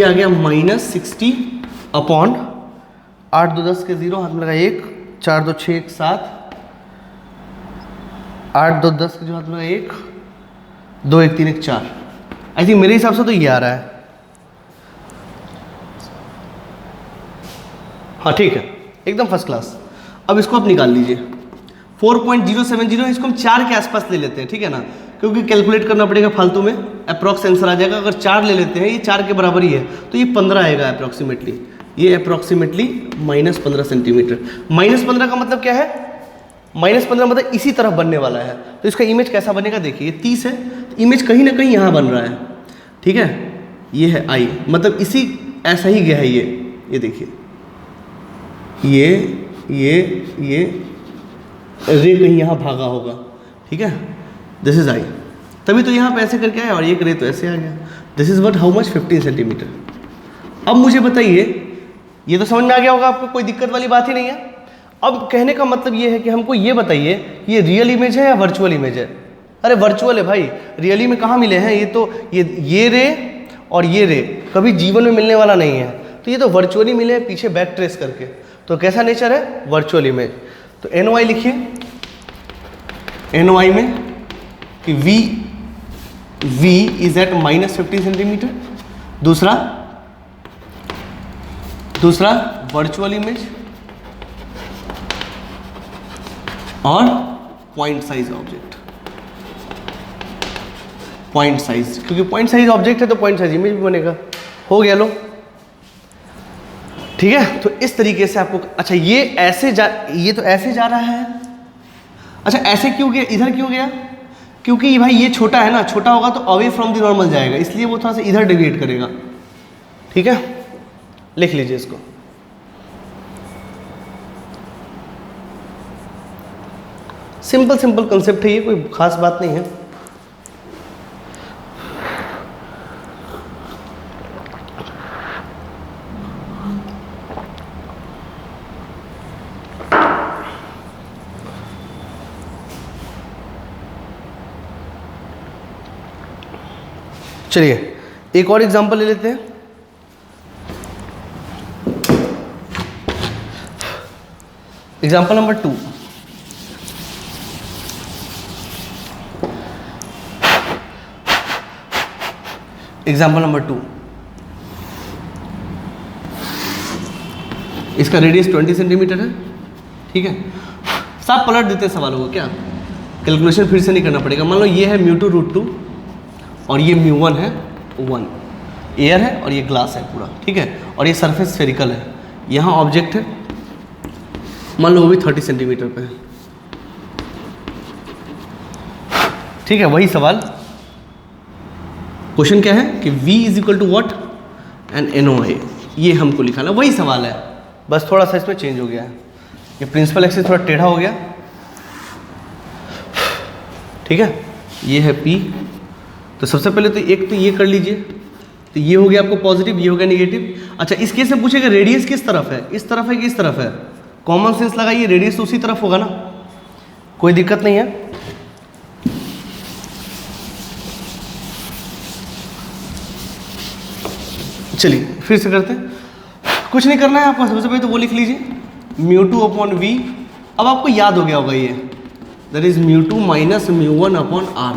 आ गया -60 अपॉन 8 2 10 के 0, हाथ में लगा 1, 4 2 6 1 7, 8 2 10 के जो हाथ में लगा 1, 2 1 3 1 4, आई थिंक मेरे हिसाब से तो ये आ रहा है, हाँ ठीक है, एकदम फर्स्ट क्लास। अब इसको आप निकाल लीजिए 4.070, इसको हम 4 के आसपास ले लेते हैं, ठीक है ना, क्योंकि कैलकुलेट करना पड़ेगा फालतू में, अप्रॉक्स आंसर आ जाएगा। अगर 4 ले लेते हैं, ये 4 के बराबर ही है, तो ये 15 आएगा अप्रॉक्सीमेटली, ये अप्रॉक्सीमेटली -15 सेंटीमीटर। -15 का मतलब क्या है, -15 मतलब इसी तरह बनने वाला है, तो इसका इमेज कैसा बनेगा देखिए, ये 30 है, तो इमेज कहीं ना कहीं यहाँ बन रहा है, ठीक है। ये है I, मतलब इसी ऐसा ही गया है ये देखिए, ये रे कहीं यहाँ भागा होगा, ठीक है, दिस इज I, तभी तो यहाँ पे ऐसे करके आया, और ये रे तो ऐसे आ गया। This is what, how much, 15 centimetre. अब मुझे बताइए, ये तो समझ में आ गया होगा आपको, कोई दिक्कत वाली बात ही नहीं है। अब कहने का मतलब ये है कि हमको ये बताइए, ये रियल इमेज है या वर्चुअल इमेज है। अरे वर्चुअल है भाई, रियली में कहाँ मिले हैं, ये तो ये रे और ये रे कभी जीवन में मिलने वाला नहीं है, तो ये तो वर्चुअली मिले हैं पीछे बैक ट्रेस करके, तो कैसा नेचर है, वर्चुअल इमेज। तो NOI लिखिए, NOI में कि V इज एट -15 सेंटीमीटर, दूसरा वर्चुअल इमेज, और point size object, point size, क्योंकि पॉइंट साइज ऑब्जेक्ट है तो पॉइंट साइज इमेज भी बनेगा। हो गया लो, ठीक है। तो इस तरीके से आपको, अच्छा ये तो ऐसे जा रहा है, अच्छा ऐसे क्यों गया, इधर क्यों गया, क्योंकि भाई ये छोटा है ना, छोटा होगा तो अवे फ्रॉम द नॉर्मल जाएगा, इसलिए वो थोड़ा सा इधर डेविएट करेगा, ठीक है। लिख लीजिए इसको, सिंपल सिंपल कंसेप्ट है ये, कोई खास बात नहीं है। चलिए एक और एग्जांपल ले लेते हैं। Example number 2। एग्जांपल नंबर 2, इसका रेडियस 20 सेंटीमीटर है, ठीक है। साफ पलट देते हैं सवालों को, क्या कैलकुलेशन फिर से नहीं करना पड़ेगा। मान लो ये है μ2 √2 और ये μ1 है 1, एयर है और ये ग्लास है पूरा, ठीक है। और ये सरफेस स्फेरिकल है, यहाँ ऑब्जेक्ट है, मान लो वो भी 30 सेंटीमीटर पे है, ठीक है। वही सवाल, क्वेश्चन क्या है कि v is equal to what and NOI, ये हमको लिखाना, वही सवाल है, बस थोड़ा सा इसमें चेंज हो गया है। ये प्रिंसिपल एक्सिस थोड़ा टेढ़ा हो गया, ठीक है। ये है P, तो सबसे पहले तो एक तो ये कर लीजिए, तो ये हो गया आपको पॉजिटिव, ये हो गया नेगेटिव। अच्छा इस केस में पूछेगा रेडियस किस तरफ है, इस तरफ है कि इस तरफ है, कॉमन सेंस लगाइए, रेडियस तो उसी तरफ होगा ना, कोई दिक्कत नहीं है। चलिए फिर से करते हैं, कुछ नहीं करना है आपको, सबसे पहले तो वो लिख लीजिए μ2/v। अब आपको याद हो गया होगा ये, दैट इज μ2 माइनस μ1/r,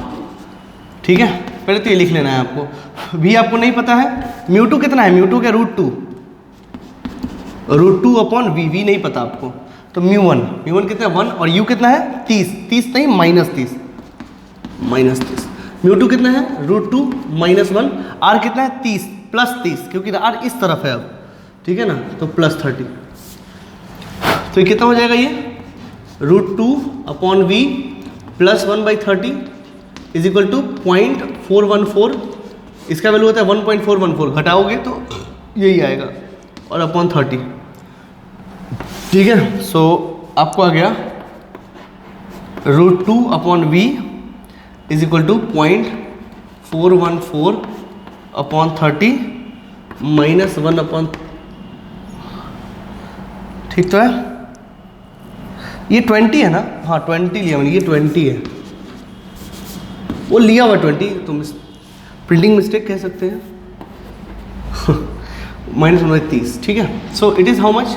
ठीक है। पहले तो ये लिख लेना है आपको। v आपको नहीं पता है, μ2 कितना है, μ2 क्या √2, √2/v, v नहीं पता आपको, तो μ1 कितना है 1 और u कितना है 30 नहीं -30, μ2 कितना है √2 -1, r कितना है 30 +30, क्योंकि r इस तरफ है अब, ठीक है ना, तो +30। तो ये कितना हो जाएगा, ये √2/v + 1/30 इज इक्वल टू 0.414, इसका वैल्यू होता है 1.414, घटाओगे तो यही आएगा, और अपॉन 30, ठीक है। सो आपको आ गया √2/v इज इक्वल टू 0.414/30 -1/, ठीक तो है। ये 20 है ना, हाँ 20 लिया मैंने, ये 20 है, वो लिया हुआ 20, तुम प्रिंटिंग मिस्टेक कह सकते हैं, -1/30, ठीक है। So it is how much,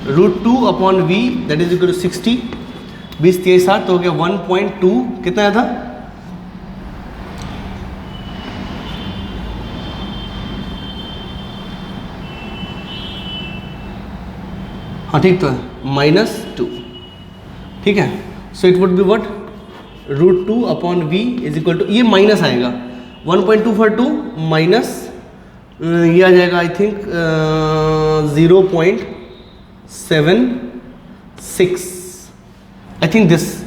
√2/v that is equal to 60, 20 23 60, तो हो गया 1.2, कितना आया था, हाँ ठीक तो है, -2, ठीक है। So it would be what, √2/v is equal to, ये माइनस आएगा 1.242 माइनस ये आ जाएगा I think 0.76, I think this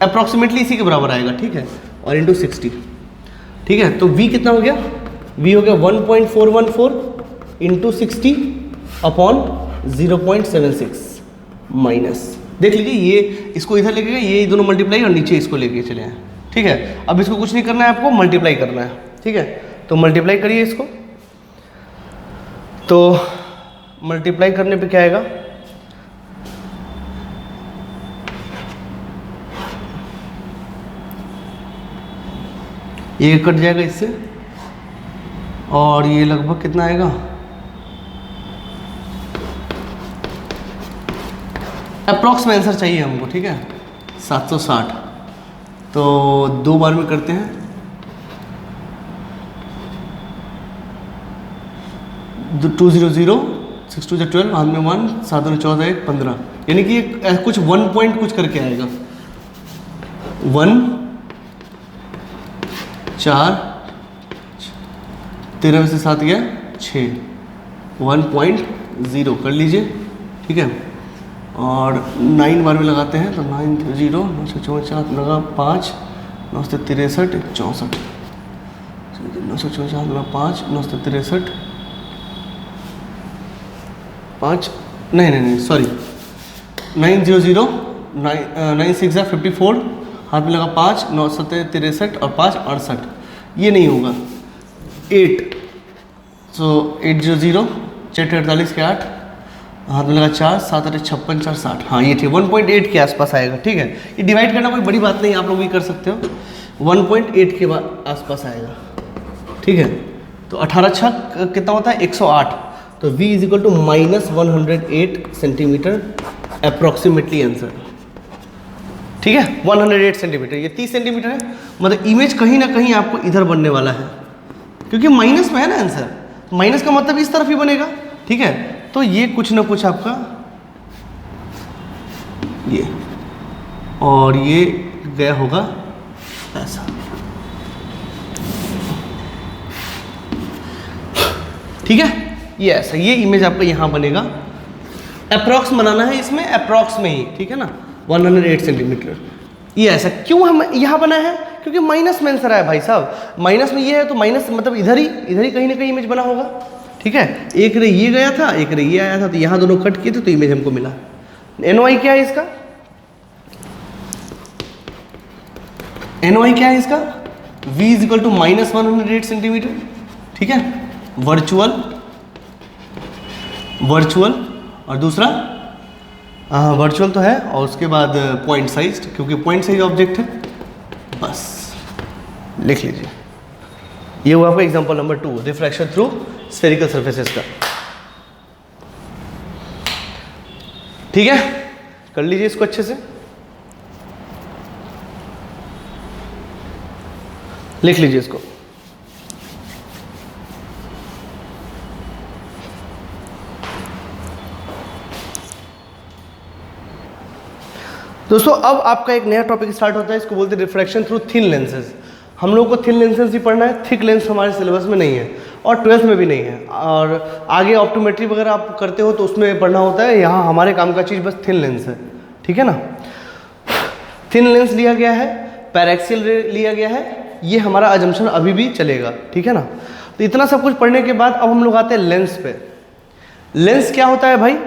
approximately इसी के बराबर आएगा, ठीक है, और इंटू 60, ठीक है। तो v कितना हो गया, v हो गया 1.414 इंटू 60 अपॉन 0.76 माइनस, देख लीजिए ये इसको इधर लेके गए, ये दोनों मल्टीप्लाई और नीचे इसको लेके चले हैं, ठीक है। अब इसको कुछ नहीं करना है, आपको मल्टीप्लाई करना है, ठीक है। तो मल्टीप्लाई करिए इसको, तो मल्टीप्लाई करने पे क्या आएगा, ये कट जाएगा इससे, और ये लगभग कितना आएगा, अप्रॉक्स में आंसर चाहिए हमको, ठीक है, 760। तो 2 बार में करते हैं, 200 6 2 12, हाथ में 1 7 2 14 1 15, यानी कि ये कुछ 1 पॉइंट कुछ करके आएगा, 1 4 13 में से 7 गया 6, 1.0 कर लीजिए, ठीक है। और 9 बार में लगाते हैं, तो 9 0 9 से 54 लगा 5 9 से 63 64, 9 से 54 लगा 5 9 से 63 5, नहीं सॉरी 900 9 6 54, हाथ में लगा 5, 9 7 63 और 5 68, ये नहीं होगा। 8, सो 8 0 0, 4 48 के 8, हाथ में लगा 4, 7 8 56 4 60, हाँ ये ठीक 1.8 के आसपास आएगा। ठीक है, ये डिवाइड करना कोई बड़ी बात नहीं, आप लोग भी कर सकते हो। 1.8 के आसपास आएगा। ठीक है, तो 18 छः कितना होता है 108, तो v is equal to -108 centimetre approximately answer. ठीक है, 108 सेंटीमीटर, ये 30 सेंटीमीटर है, मतलब इमेज कहीं ना कहीं आपको इधर बनने वाला है, क्योंकि माइनस में है ना आंसर, माइनस का मतलब इस तरफ ही बनेगा। ठीक है, तो ये कुछ ना कुछ आपका ये, और ये गया होगा ऐसा। ठीक है, ये ऐसा, ये इमेज आपका यहाँ बनेगा। अप्रॉक्स बनाना है इसमें, अप्रॉक्स में ही। ठीक है ना, 108 सेंटीमीटर, ये ऐसा क्यों हम यहाँ बना है, क्योंकि माइनस में आंसर आया भाई साहब। माइनस में ये है तो माइनस मतलब इधर ही कहीं ना कहीं इमेज बना होगा। ठीक है, एक रे ये गया था, एक रे ये आया था, तो यहाँ दोनों कट किए थे तो इमेज हमको मिला। NOI क्या है इसका, NOI क्या है इसका, v is equal to -108 centimetre. ठीक है, वर्चुअल और दूसरा वर्चुअल तो है, और उसके बाद पॉइंट साइज, क्योंकि पॉइंट साइज ऑब्जेक्ट है। बस लिख लीजिए, ये हुआ आपका example number 2, refraction through spherical surfaces का। ठीक है, कर लीजिए इसको अच्छे से, लिख लीजिए इसको। दोस्तों अब आपका एक नया टॉपिक स्टार्ट होता है, इसको बोलते हैं रिफ्रैक्शन थ्रू थिन लेंसेज। हम लोग को थिन लेंसेज ही पढ़ना है, थिक लेंस हमारे सिलेबस में नहीं है और 12th में भी नहीं है, और आगे ऑप्टोमेट्री वगैरह आप करते हो तो उसमें पढ़ना होता है। यहाँ हमारे काम का चीज़ बस थिन लेंस है। ठीक है ना, थिन लेंस लिया गया है, पैरेक्सियल लिया गया है, ये हमारा अजम्पशन अभी भी चलेगा। ठीक है ना, तो इतना सब कुछ पढ़ने के बाद अब हम लोग आते हैं लेंस पे। लेंस क्या होता है भाई,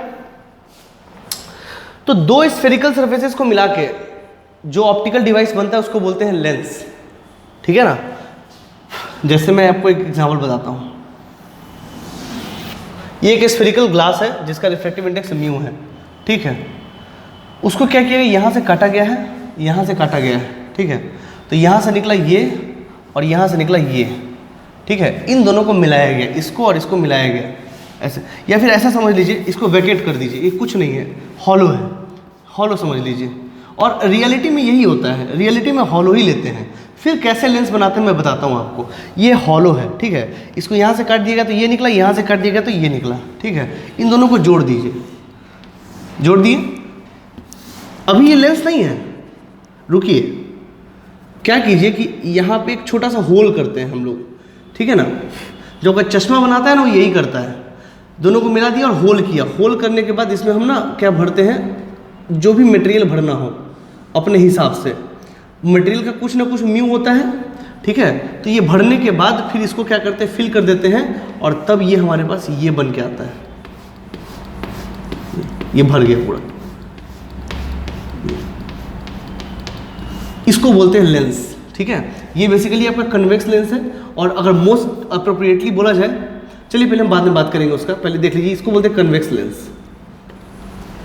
तो दो स्फेरिकल सरफेसेस को मिला के जो ऑप्टिकल डिवाइस बनता है उसको बोलते हैं लेंस। ठीक है ना, जैसे मैं आपको एक एग्जांपल बताता हूँ, ये एक स्फेरिकल ग्लास है जिसका रिफ्रैक्टिव इंडेक्स म्यू है। ठीक है, उसको क्या किया, यहाँ से काटा गया है, यहाँ से काटा गया है। ठीक है, तो यहाँ से निकला ये और यहाँ से निकला ये। ठीक है, इन दोनों को मिलाया गया, इसको और इसको मिलाया गया ऐसे, या फिर ऐसा समझ लीजिए, इसको वैकेट कर दीजिए, ये कुछ नहीं है, हॉलो है, हॉलो समझ लीजिए। और रियलिटी में यही होता है, रियलिटी में हॉलो ही लेते हैं। फिर कैसे लेंस बनाते हैं मैं बताता हूँ आपको। ये हॉलो है, ठीक है, इसको यहाँ से काट दिएगा तो ये निकला, यहाँ से काट दिएगा तो ये निकला। ठीक है, इन दोनों को जोड़ दीजिए, जोड़ दिए। अभी ये लेंस नहीं है, रुकिए, क्या कीजिए कि यहाँ पे एक छोटा सा होल करते हैं हम लोग। ठीक है ना, जो का चश्मा बनाता है ना वो यही करता है, दोनों को मिला दिया और होल किया। होल करने के बाद इसमें हम ना क्या भरते हैं, जो भी मटेरियल भरना हो अपने हिसाब से। मटेरियल का कुछ ना कुछ म्यू होता है। ठीक है, तो ये भरने के बाद फिर इसको क्या करते हैं, फिल कर देते हैं, और तब ये हमारे पास ये बन के आता है, ये भर गया पूरा। इसको बोलते हैं लेंस। ठीक है, ये बेसिकली आपका कन्वेक्स लेंस है। और अगर मोस्ट अप्रोप्रिएटली बोला जाए, चलिए पहले हम बाद में बात करेंगे उसका, पहले देख लीजिए, इसको बोलते हैं कन्वेक्स लेंस।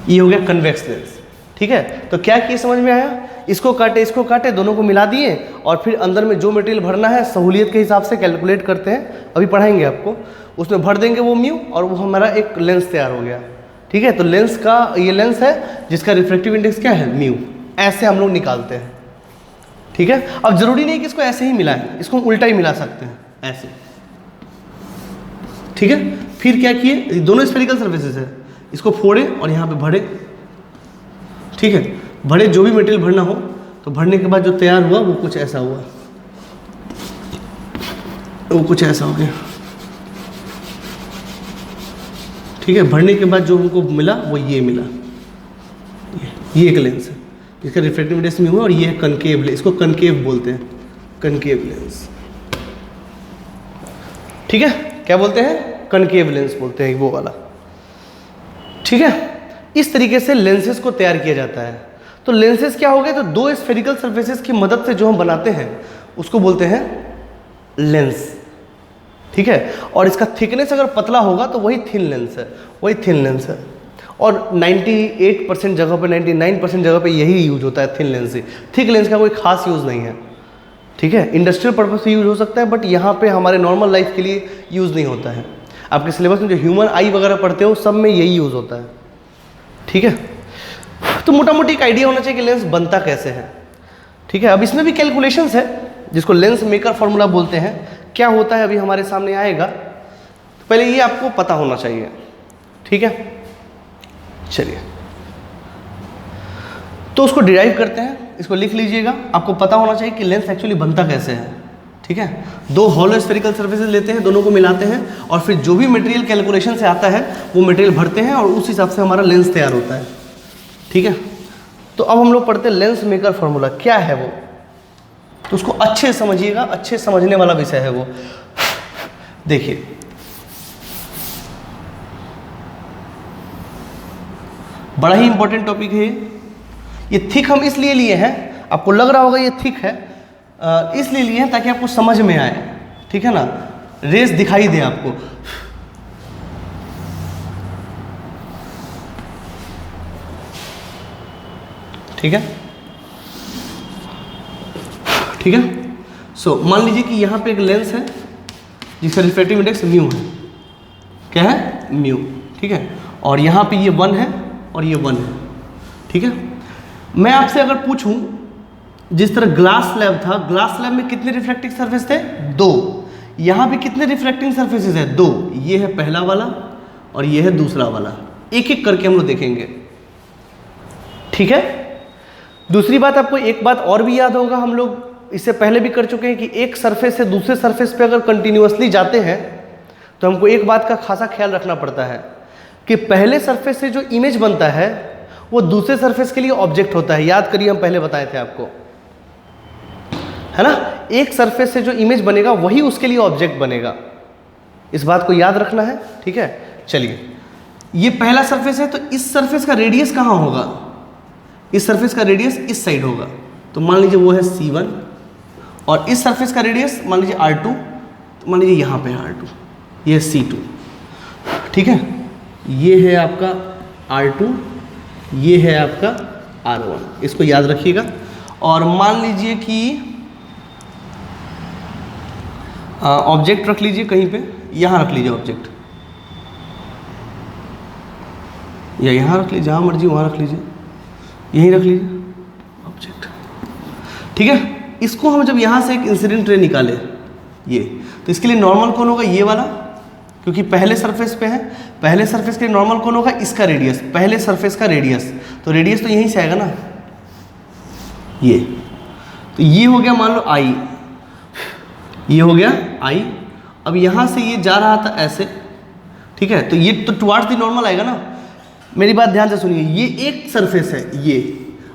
ये हो गया कन्वेक्स लेंस। ठीक है, तो क्या किए समझ में आया, इसको काटे, दोनों को मिला दिए, और फिर अंदर में जो मटेरियल भरना है सहूलियत के हिसाब से कैलकुलेट करते हैं, अभी पढ़ाएंगे आपको, उसमें भर देंगे वो म्यू, और वो हमारा एक लेंस तैयार हो गया। ठीक है, तो लेंस का ये लेंस है जिसका रिफ्रैक्टिव इंडेक्स क्या है, म्यू। ऐसे हम लोग निकालते हैं। ठीक है, अब जरूरी नहीं कि इसको ऐसे ही मिलाएं, इसको हम उल्टा ही मिला सकते हैं, ऐसे। ठीक है, फिर क्या किए, दोनों स्फेरिकल सर्फेसेस है, इसको फोड़े और यहाँ पे भरे। ठीक है, भरे, जो भी मटेरियल भरना हो, तो भरने के बाद जो तैयार हुआ वो कुछ ऐसा हुआ, वो कुछ ऐसा हो गया। ठीक है, भरने के बाद जो हमको मिला वो ये मिला, ये एक लेंस है इसका रिफ्रैक्टिव इंडेक्स में हुआ, और ये है कनकेव लेंस, इसको कनकेव बोलते हैं, कनकेव लेंस। ठीक है, क्या बोलते हैं, कनकेव लेंस बोलते हैं, वो वाला। ठीक है, इस तरीके से लेंसेज को तैयार किया जाता है। तो लेंसेज क्या हो गए, तो दो स्फेरिकल सर्फेसेस की मदद से जो हम बनाते हैं उसको बोलते हैं लेंस, ठीक है। और इसका थिकनेस अगर पतला होगा तो वही थिन लेंस है, वही थिन लेंस है। और 98% जगह पे, 99% जगह पे यही यूज होता है, थिन लेंस से। थिक लेंस का कोई खास यूज़ नहीं है, ठीक है। इंडस्ट्रियल पर्पज से यूज हो सकता है, बट यहाँ पे हमारे नॉर्मल लाइफ के लिए यूज़ नहीं होता है। आपके सिलेबस में जो ह्यूमन आई वगैरह पढ़ते हो सब में यही यूज़ होता है, ठीक है। तो मोटा मोटी एक आइडिया होना चाहिए कि लेंस बनता कैसे है, ठीक है। अब इसमें भी कैलकुलेशंस है जिसको लेंस मेकर फॉर्मूला बोलते हैं। क्या होता है अभी हमारे सामने आएगा, तो पहले ये आपको पता होना चाहिए, ठीक है। चलिए तो उसको डिराइव करते हैं, इसको लिख लीजिएगा। आपको पता होना चाहिए कि लेंस एक्चुअली बनता कैसे है, ठीक है। दो हॉलो स्फेरिकल सर्फेसेस लेते हैं, दोनों को मिलाते हैं और फिर जो भी मटेरियल कैलकुलेशन से आता है वो मटेरियल भरते हैं और उस हिसाब से हमारा लेंस तैयार होता है, ठीक है। तो अब हम लोग पढ़ते हैं लेंस मेकर फॉर्मूला क्या है वो, तो उसको अच्छे समझिएगा, अच्छे समझने वाला विषय है वो। देखिए बड़ा ही इंपॉर्टेंट टॉपिक है ये। थिक हम इसलिए लिए हैं, आपको लग रहा होगा ये थिक है, इसलिए लिए हैं ताकि आपको समझ में आए, ठीक है ना, रेस दिखाई दे आपको। ठीक है, ठीक है। सो मान लीजिए कि यहाँ पे एक लेंस है जिसका रिफ्रैक्टिव इंडेक्स म्यू है, क्या है, म्यू, ठीक है। और यहाँ पे ये 1 है और ये 1 है, ठीक है। मैं आपसे अगर पूछूं, जिस तरह ग्लास स्लैब था, ग्लास स्लैब में कितने रिफ्रैक्टिव सरफेस थे, 2। यहाँ पे कितने रिफ्रैक्टिंग सरफेसेस है, 2। ये है पहला वाला और ये है दूसरा वाला, एक एक करके हम लोग देखेंगे, ठीक है। दूसरी बात, आपको एक बात और भी याद होगा, हम लोग इससे पहले भी कर चुके हैं कि एक सरफेस से दूसरे सरफेस पे अगर कंटिन्यूअसली जाते हैं तो हमको एक बात का खासा ख्याल रखना पड़ता है कि पहले सरफेस से जो इमेज बनता है वो दूसरे सरफेस के लिए ऑब्जेक्ट होता है। याद करिए, हम पहले बताए थे आपको, है ना। एक सरफेस से जो इमेज बनेगा वही उसके लिए ऑब्जेक्ट बनेगा, इस बात को याद रखना है, ठीक है। चलिए, ये पहला सरफेस है तो इस सरफेस का रेडियस कहाँ होगा, इस सरफेस का रेडियस इस साइड होगा, तो मान लीजिए वो है C1। और इस सरफेस का रेडियस मान लीजिए R2, तो मान लीजिए यहाँ पे R2, ये है C2, ठीक है। ये है आपका R2, ये है आपका R1, इसको याद रखिएगा। और मान लीजिए कि ऑब्जेक्ट रख लीजिए कहीं पे, यहाँ रख लीजिए ऑब्जेक्ट, या यहाँ रख लीजिए, जहाँ मर्जी वहाँ रख लीजिए, यहीं रख लीजिए ऑब्जेक्ट, ठीक है। इसको हम जब यहाँ से एक इंसिडेंट रे निकाले ये, तो इसके लिए नॉर्मल कौन होगा, ये वाला, क्योंकि पहले सरफेस पे है, पहले सरफेस के लिए नॉर्मल कौन होगा, इसका रेडियस, पहले सरफेस का रेडियस, तो रेडियस तो यहीं से आएगा ना, ये। तो ये हो गया मान लो I, ये हो गया I। अब यहाँ से ये जा रहा था ऐसे, ठीक है, तो ये तो टुवार्ड्स द नॉर्मल आएगा ना। मेरी बात ध्यान से सुनिए, ये एक सरफेस है ये,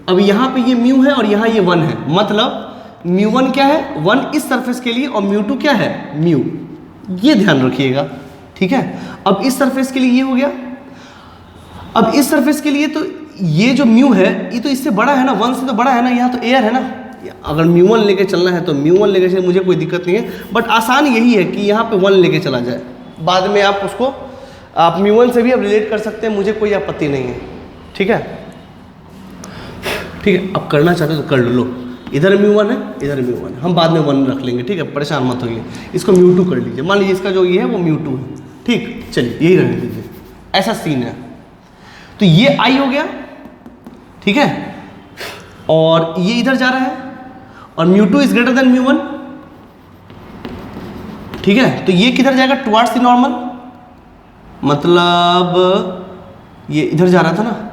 अब यहाँ पे ये म्यू है और यहाँ ये 1 है, मतलब μ1 क्या है, 1 इस सरफेस के लिए, और μ2 क्या है, म्यू, ये ध्यान रखिएगा, ठीक है। अब इस सरफेस के लिए ये हो गया, अब इस सरफेस के लिए तो ये जो म्यू है ये तो इससे बड़ा है ना, 1 से तो बड़ा है ना, यहाँ तो एयर है ना। अगर μ1 लेके चलना है तो μ1 लेके चले, मुझे कोई दिक्कत नहीं है, बट आसान यही है कि यहाँ पे 1 लेके चला जाए, बाद में आप उसको, आप μ1 से भी अब रिलेट कर सकते हैं, मुझे कोई आपत्ति नहीं है, ठीक है, ठीक है। अब करना चाहते हो तो कर लो, इधर μ1 है, इधर μ1 है, हम बाद में 1 रख लेंगे, ठीक है, परेशान मत होइए। इसको μ2 कर लीजिए, मान लीजिए इसका जो ये है वो μ2 है, ठीक। चलिए यही रहने दीजिए, ऐसा सीन है। तो ये I हो गया, ठीक है, और ये इधर जा रहा है, और μ2 इज ग्रेटर देन μ1, ठीक है। तो ये किधर जाएगा, टुवार्ड्स द नॉर्मल, मतलब ये इधर जा रहा था ना,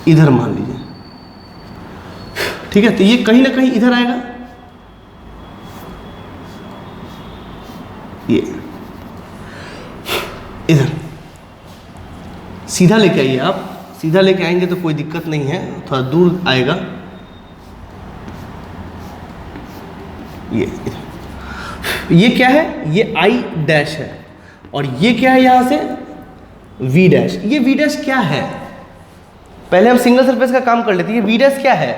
इधर मान लीजिए, ठीक है। तो ये कहीं ना कहीं इधर आएगा, ये इधर सीधा लेके आइए, आप सीधा लेके आएंगे तो कोई दिक्कत नहीं है, थोड़ा दूर आएगा, ये इधर। ये क्या है, ये I डैश है, और ये क्या है यहाँ से V डैश। ये V डैश क्या है, पहले हम सिंगल सरफेस का काम कर लेते हैं। वी डैश क्या है?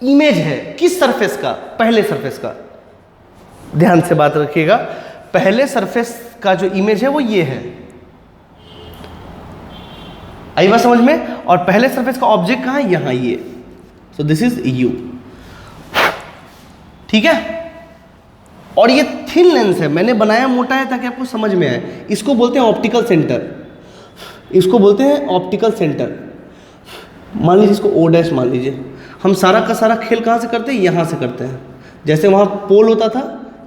इमेज है किस सरफेस का? पहले सरफेस का। ध्यान से बात रखिएगा, पहले सरफेस का जो इमेज है वो ये है। आई बात समझ में? और पहले सरफेस का ऑब्जेक्ट कहाँ है? यहां ये। So this is you. ठीक है। और ये थिन लेंस है, मैंने बनाया मोटा है ताकि आपको समझ में आए। इसको बोलते हैं ऑप्टिकल सेंटर, इसको बोलते हैं ऑप्टिकल सेंटर। मान लीजिए इसको ओ डैश मान लीजिए। हम सारा का सारा खेल कहाँ से करते हैं? यहाँ से करते हैं। जैसे वहाँ पोल होता था,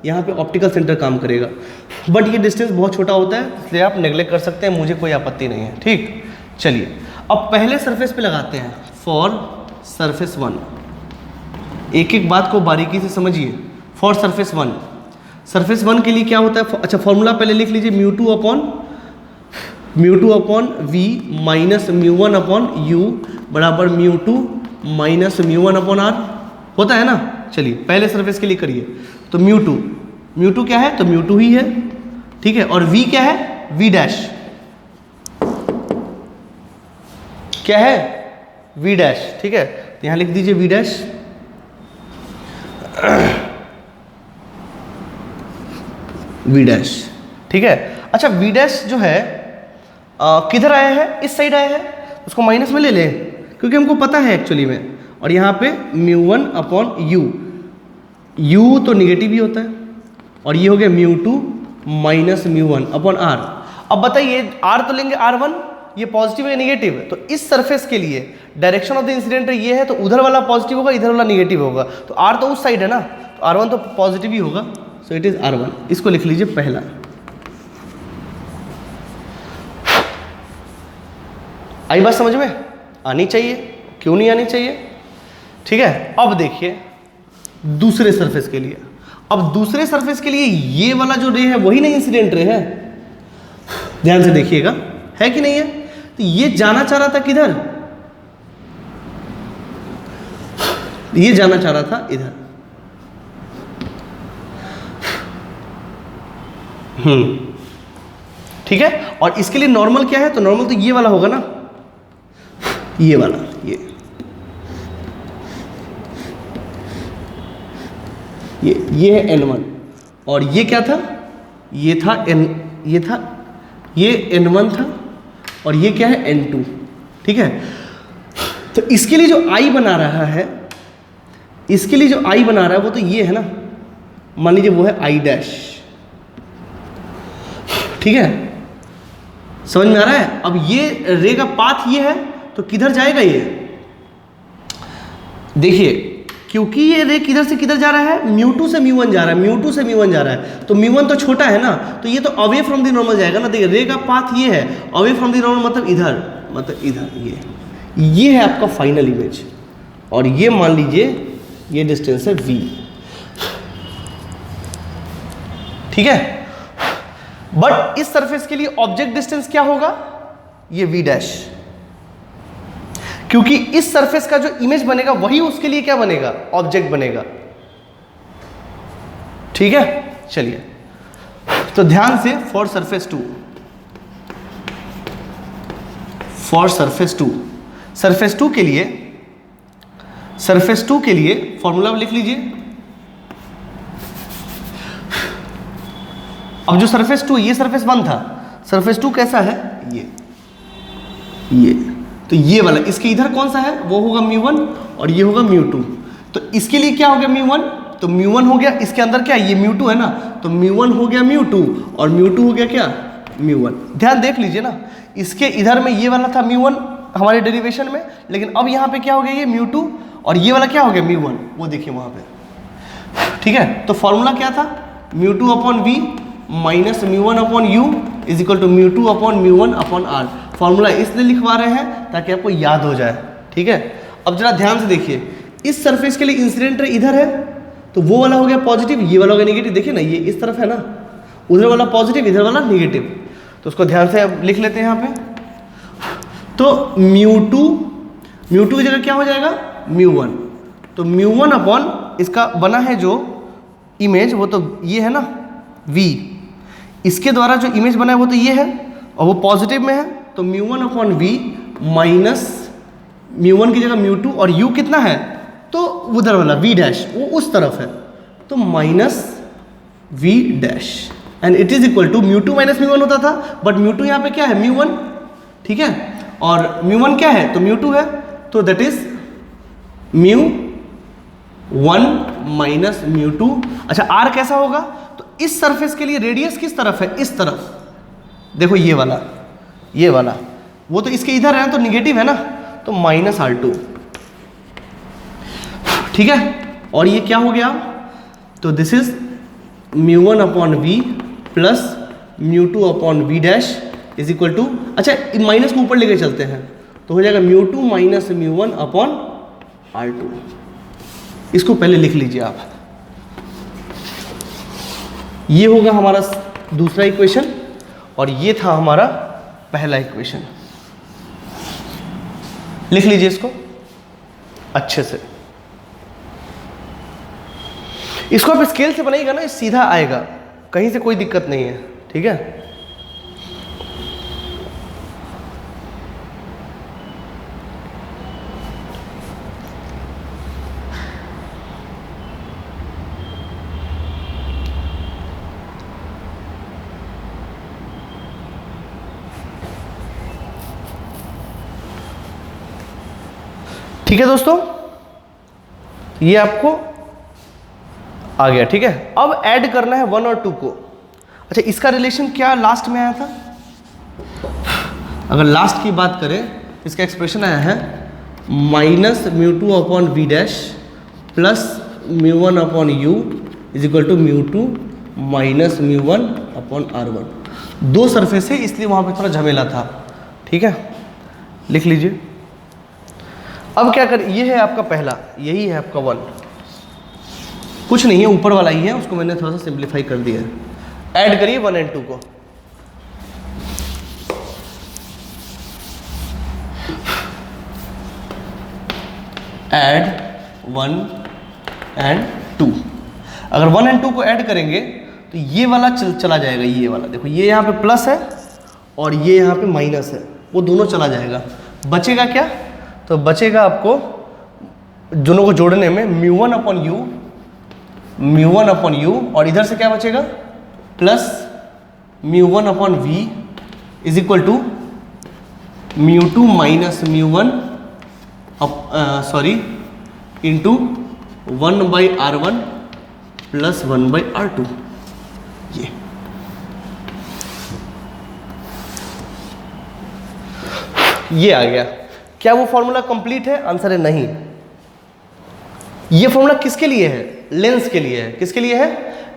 यहाँ पे ऑप्टिकल सेंटर काम करेगा। बट ये डिस्टेंस बहुत छोटा होता है, इसलिए आप नेग्लेक्ट कर सकते हैं, मुझे कोई आपत्ति नहीं है। ठीक, चलिए अब पहले सरफेस पे लगाते हैं फॉर सरफेस 1। एक एक बात को बारीकी से समझिए। फॉर सरफेस 1, सरफेस 1 के लिए क्या होता है? अच्छा, फॉर्मूला पहले लिख लीजिए, mu two upon V minus mu one upon U बराबर mu two minus mu one upon R. होता है ना? चलिए पहले सरफेस के लिए करिए। तो म्यू2 क्या है? तो म्यू2 ही है। ठीक है। और वी क्या है? वी डैश क्या है? V dash. ठीक है, तो यहां लिख दीजिए वी डैश। We dash. ठीक है। अच्छा, वी डैश जो है किधर आया है? इस साइड आया है, उसको माइनस में ले लें क्योंकि हमको पता है एक्चुअली में। और यहाँ पे म्यू1 अपॉन यू तो निगेटिव ही होता है, और ये हो गया म्यू2 माइनस म्यू1 अपॉन आर। अब बताइए आर तो लेंगे R1, ये पॉजिटिव है नेगेटिव? तो इस सरफेस के लिए डायरेक्शन ऑफ द इंसिडेंट रे ये है, तो उधर वाला पॉजिटिव होगा, इधर वाला नेगेटिव होगा। तो आर तो उस साइड है ना, तो R1 तो पॉजिटिव ही होगा। So it is R1। इसको लिख लीजिए पहला। आई बात समझ में? आनी चाहिए, क्यों नहीं आनी चाहिए? ठीक है। अब देखिए दूसरे सरफेस के लिए। अब दूसरे सरफेस के लिए ये वाला जो रे है वही नहीं इंसिडेंट रे है। ध्यान से देखिएगा, है कि नहीं है? तो ये जाना चाह रहा था किधर? ये जाना चाह रहा था इधर। ठीक है। और इसके लिए नॉर्मल क्या है? तो नॉर्मल तो ये वाला होगा ना, ये वाला, ये है N1। और ये क्या था? ये था ये N1 था, और ये क्या है? N2। ठीक है। तो इसके लिए जो I बना रहा है, इसके लिए जो I बना रहा है वो तो ये है ना, मान लीजिए वो है I डैश। ठीक है, समझ में आ रहा है? अब ये रे का पाथ ये है, तो किधर जाएगा ये? देखिए, क्योंकि ये रे किधर से किधर जा रहा है? म्यू2 से म्यू1 जा रहा है, म्यू2 से म्यू1 जा रहा है। तो म्यू1 तो छोटा है ना, तो ये तो अवे फ्रॉम द नॉर्मल जाएगा ना। देखिए रे का पाथ ये है, अवे फ्रॉम द नॉर्मल मतलब इधर, ये है आपका फाइनल इमेज। और ये मान लीजिए ये डिस्टेंस है v। ठीक है। बट इस सरफेस के लिए ऑब्जेक्ट डिस्टेंस क्या होगा? ये v डैश, क्योंकि इस सरफेस का जो इमेज बनेगा वही उसके लिए क्या बनेगा? ऑब्जेक्ट बनेगा। ठीक है। चलिए तो ध्यान से फॉर सरफेस 2, सरफेस 2 के लिए फॉर्मूला लिख लीजिए। अब जो सरफेस 2, ये सरफेस 1 था, सरफेस 2 कैसा है? ये तो ये वाला, इसके इधर कौन सा है? वो होगा म्यू1 और ये होगा म्यू2। तो इसके लिए क्या हो गया? म्यू1, तो म्यू1 हो गया, इसके अंदर क्या? ये म्यू2 है ना, तो म्यू1 हो गया म्यू2 और म्यू2 हो गया क्या? म्यू1। ध्यान देख लीजिए ना, इसके इधर में ये वाला था म्यू1 हमारे डेरिवेशन में, लेकिन अब यहाँ पे क्या हो गया? ये म्यू2 और ये वाला क्या हो गया? म्यू1। वो देखिए वहाँ पे। ठीक है। तो फॉर्मूला क्या था? Mu two upon V minus mu one upon U is equal to mu two upon mu one upon R. Formula इसलिए लिखवा रहे हैं ताकि आपको याद हो जाए। ठीक है। अब जरा ध्यान से देखिए, इस सरफेस के लिए इंसिडेंट रे इधर है, तो वो वाला हो गया पॉजिटिव, ये वाला हो गया नेगेटिव। देखिए ना, ये इस तरफ है ना, उधर वाला पॉजिटिव, इधर वाला नेगेटिव। तो उसको ध्यान से अब लिख लेते हैं यहाँ पे। तो म्यू2 की जगह क्या हो जाएगा? म्यू1। तो म्यू1 अपॉन इसका बना है जो इमेज, वो तो ये है ना v, इसके द्वारा जो इमेज बना है वो तो ये है और वो पॉजिटिव में है, तो म्यू1 अपॉन वी माइनस μ1 की जगह μ2 और u कितना है तो उधर वाला v डैश वो उस तरफ है, तो minus v dash and it is equal to μ2 minus μ1 होता था, बट μ2 यहाँ पे क्या है μ1, ठीक है, और μ1 क्या है तो μ2 है, तो दैट इज μ1 माइनस μ2। अच्छा r कैसा होगा, तो इस सरफेस के लिए रेडियस किस तरफ है, इस तरफ, देखो ये वाला वो तो इसके इधर है ना, तो निगेटिव है ना, तो माइनस r2, ठीक है। और ये क्या हो गया, तो this is μ1 upon v plus μ2 upon v dash is equal to, अच्छा माइनस को ऊपर लेके चलते हैं तो हो जाएगा μ2 माइनस μ1 अपॉन r2। इसको पहले लिख लीजिए आप, ये होगा हमारा दूसरा इक्वेशन और ये था हमारा पहला इक्वेशन। लिख लीजिए इसको अच्छे से, इसको आप स्केल से बनाइएगा ना, सीधा आएगा, कहीं से कोई दिक्कत नहीं है, ठीक है। ठीक है दोस्तों, ये आपको आ गया, ठीक है। अब ऐड करना है 1 और 2 को। अच्छा इसका रिलेशन क्या लास्ट में आया था, अगर लास्ट की बात करें इसका एक्सप्रेशन आया है minus μ2 upon v dash plus μ1 upon u is equal to μ2 minus μ1 upon r1। दो सरफेस है इसलिए वहाँ पे थोड़ा झमेला था, ठीक है, लिख लीजिए। अब क्या कर, ये है आपका पहला, यही है आपका 1, कुछ नहीं है ऊपर वाला ही है, उसको मैंने थोड़ा सा सिंप्लीफाई कर दिया है। ऐड करिए 1 एंड 2 को, ऐड 1 एंड 2। अगर 1 एंड 2 को ऐड करेंगे तो ये वाला चला जाएगा, ये वाला देखो, ये यहाँ पे प्लस है और ये यहाँ पे माइनस है, वो दोनों चला जाएगा। बचेगा क्या, तो बचेगा आपको दोनों को जोड़ने में μ1 अपॉन u और इधर से क्या बचेगा plus μ1 upon v is equal to μ2 minus μ1 into 1/r1 plus 1/r2। ये आ गया। क्या वो फॉर्मूला कंप्लीट है, आंसर है नहीं। ये फॉर्मूला किसके लिए है, लेंस के लिए है। किसके लिए है,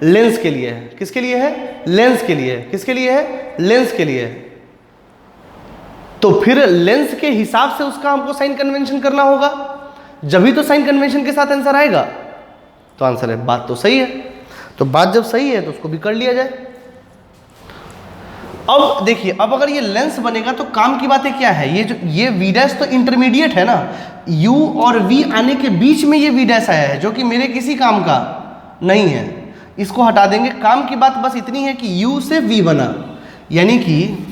लेंस के लिए है। किसके लिए है, लेंस के लिए है। किसके लिए है, लेंस के लिए है। तो फिर लेंस के हिसाब से उसका हमको साइन कन्वेंशन करना होगा, जब भी तो साइन कन्वेंशन के साथ आंसर आएगा। तो आंसर है, बात तो सही है। तो बात जब सही है तो उसको भी कर लिया जाए। अब देखिए, अब अगर ये लेंस बनेगा तो काम की बातें क्या है, ये v डैश तो इंटरमीडिएट है ना, u और v आने के बीच में ये v डैश आया है जो कि मेरे किसी काम का नहीं है, इसको हटा देंगे। काम की बात बस इतनी है कि u से v बना, यानी कि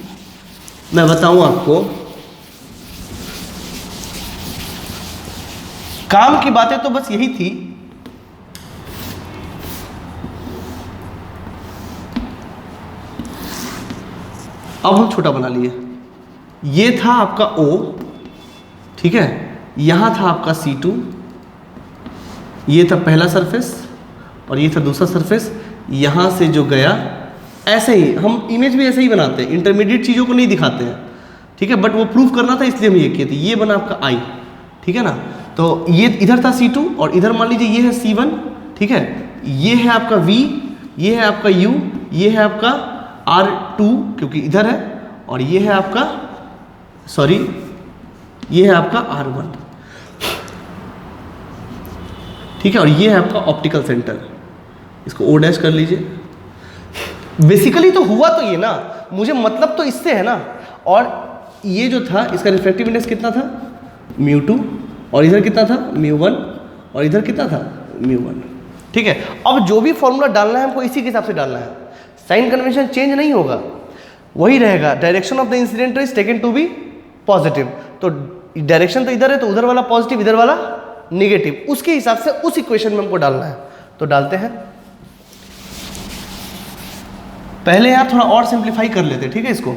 मैं बताऊं आपको, काम की बातें तो बस यही थी। अब हम छोटा बना लिए। ये था आपका O, ठीक है, यहाँ था आपका C2, ये था पहला सरफेस और ये था दूसरा सरफेस। यहाँ से जो गया, ऐसे ही हम इमेज भी ऐसे ही बनाते हैं, इंटरमीडिएट चीज़ों को नहीं दिखाते हैं, ठीक है, बट वो प्रूफ करना था इसलिए हम ये किए थे। ये बना आपका I, ठीक है ना। तो ये इधर था C2 और इधर मान लीजिए ये है C1, ठीक है, ये है आपका V, ये है आपका U, ये है आपका R2 क्योंकि इधर है, और ये है आपका ये है आपका R1, ठीक है, और ये है आपका ऑप्टिकल सेंटर। इसको O डैश कर लीजिए। बेसिकली तो हुआ तो ये ना, मुझे मतलब तो इससे है ना। और ये जो था इसका रिफ्रैक्टिव इंडेक्स कितना था, μ2, और इधर कितना था, μ1, और इधर कितना था, μ1, ठीक है। अब जो भी फॉर्मूला डालना है हमको इसी के हिसाब से डालना है, साइन कन्वेंशन चेंज नहीं होगा, वही रहेगा। Direction of the incident is taken to be positive, तो डायरेक्शन तो इधर है, तो उधर वाला पॉजिटिव, इधर वाला नेगेटिव, उसके हिसाब से उस इक्वेशन में हमको डालना है। तो डालते हैं। पहले यार थोड़ा और सिंप्लीफाई कर लेते हैं, ठीक है। इसको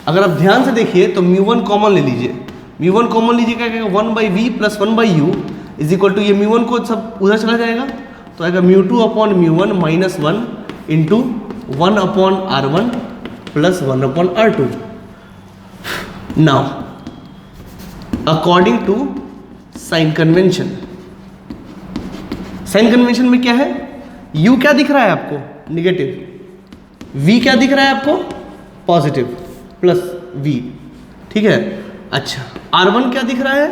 अगर आप ध्यान से देखिए तो μ1 कॉमन ले लीजिए, μ1 कॉमन लीजिए, क्या कहेगा 1/v + 1/u is equal to, ये μ1 को सब उधर चला जाएगा तो आएगा μ2/μ1 - 1 into 1/r1 + 1/r2। Now according to sign convention, sign convention में क्या है, u क्या दिख रहा है आपको, निगेटिव, v क्या दिख रहा है आपको, पॉजिटिव प्लस v, ठीक है। अच्छा, r1 क्या दिख रहा है,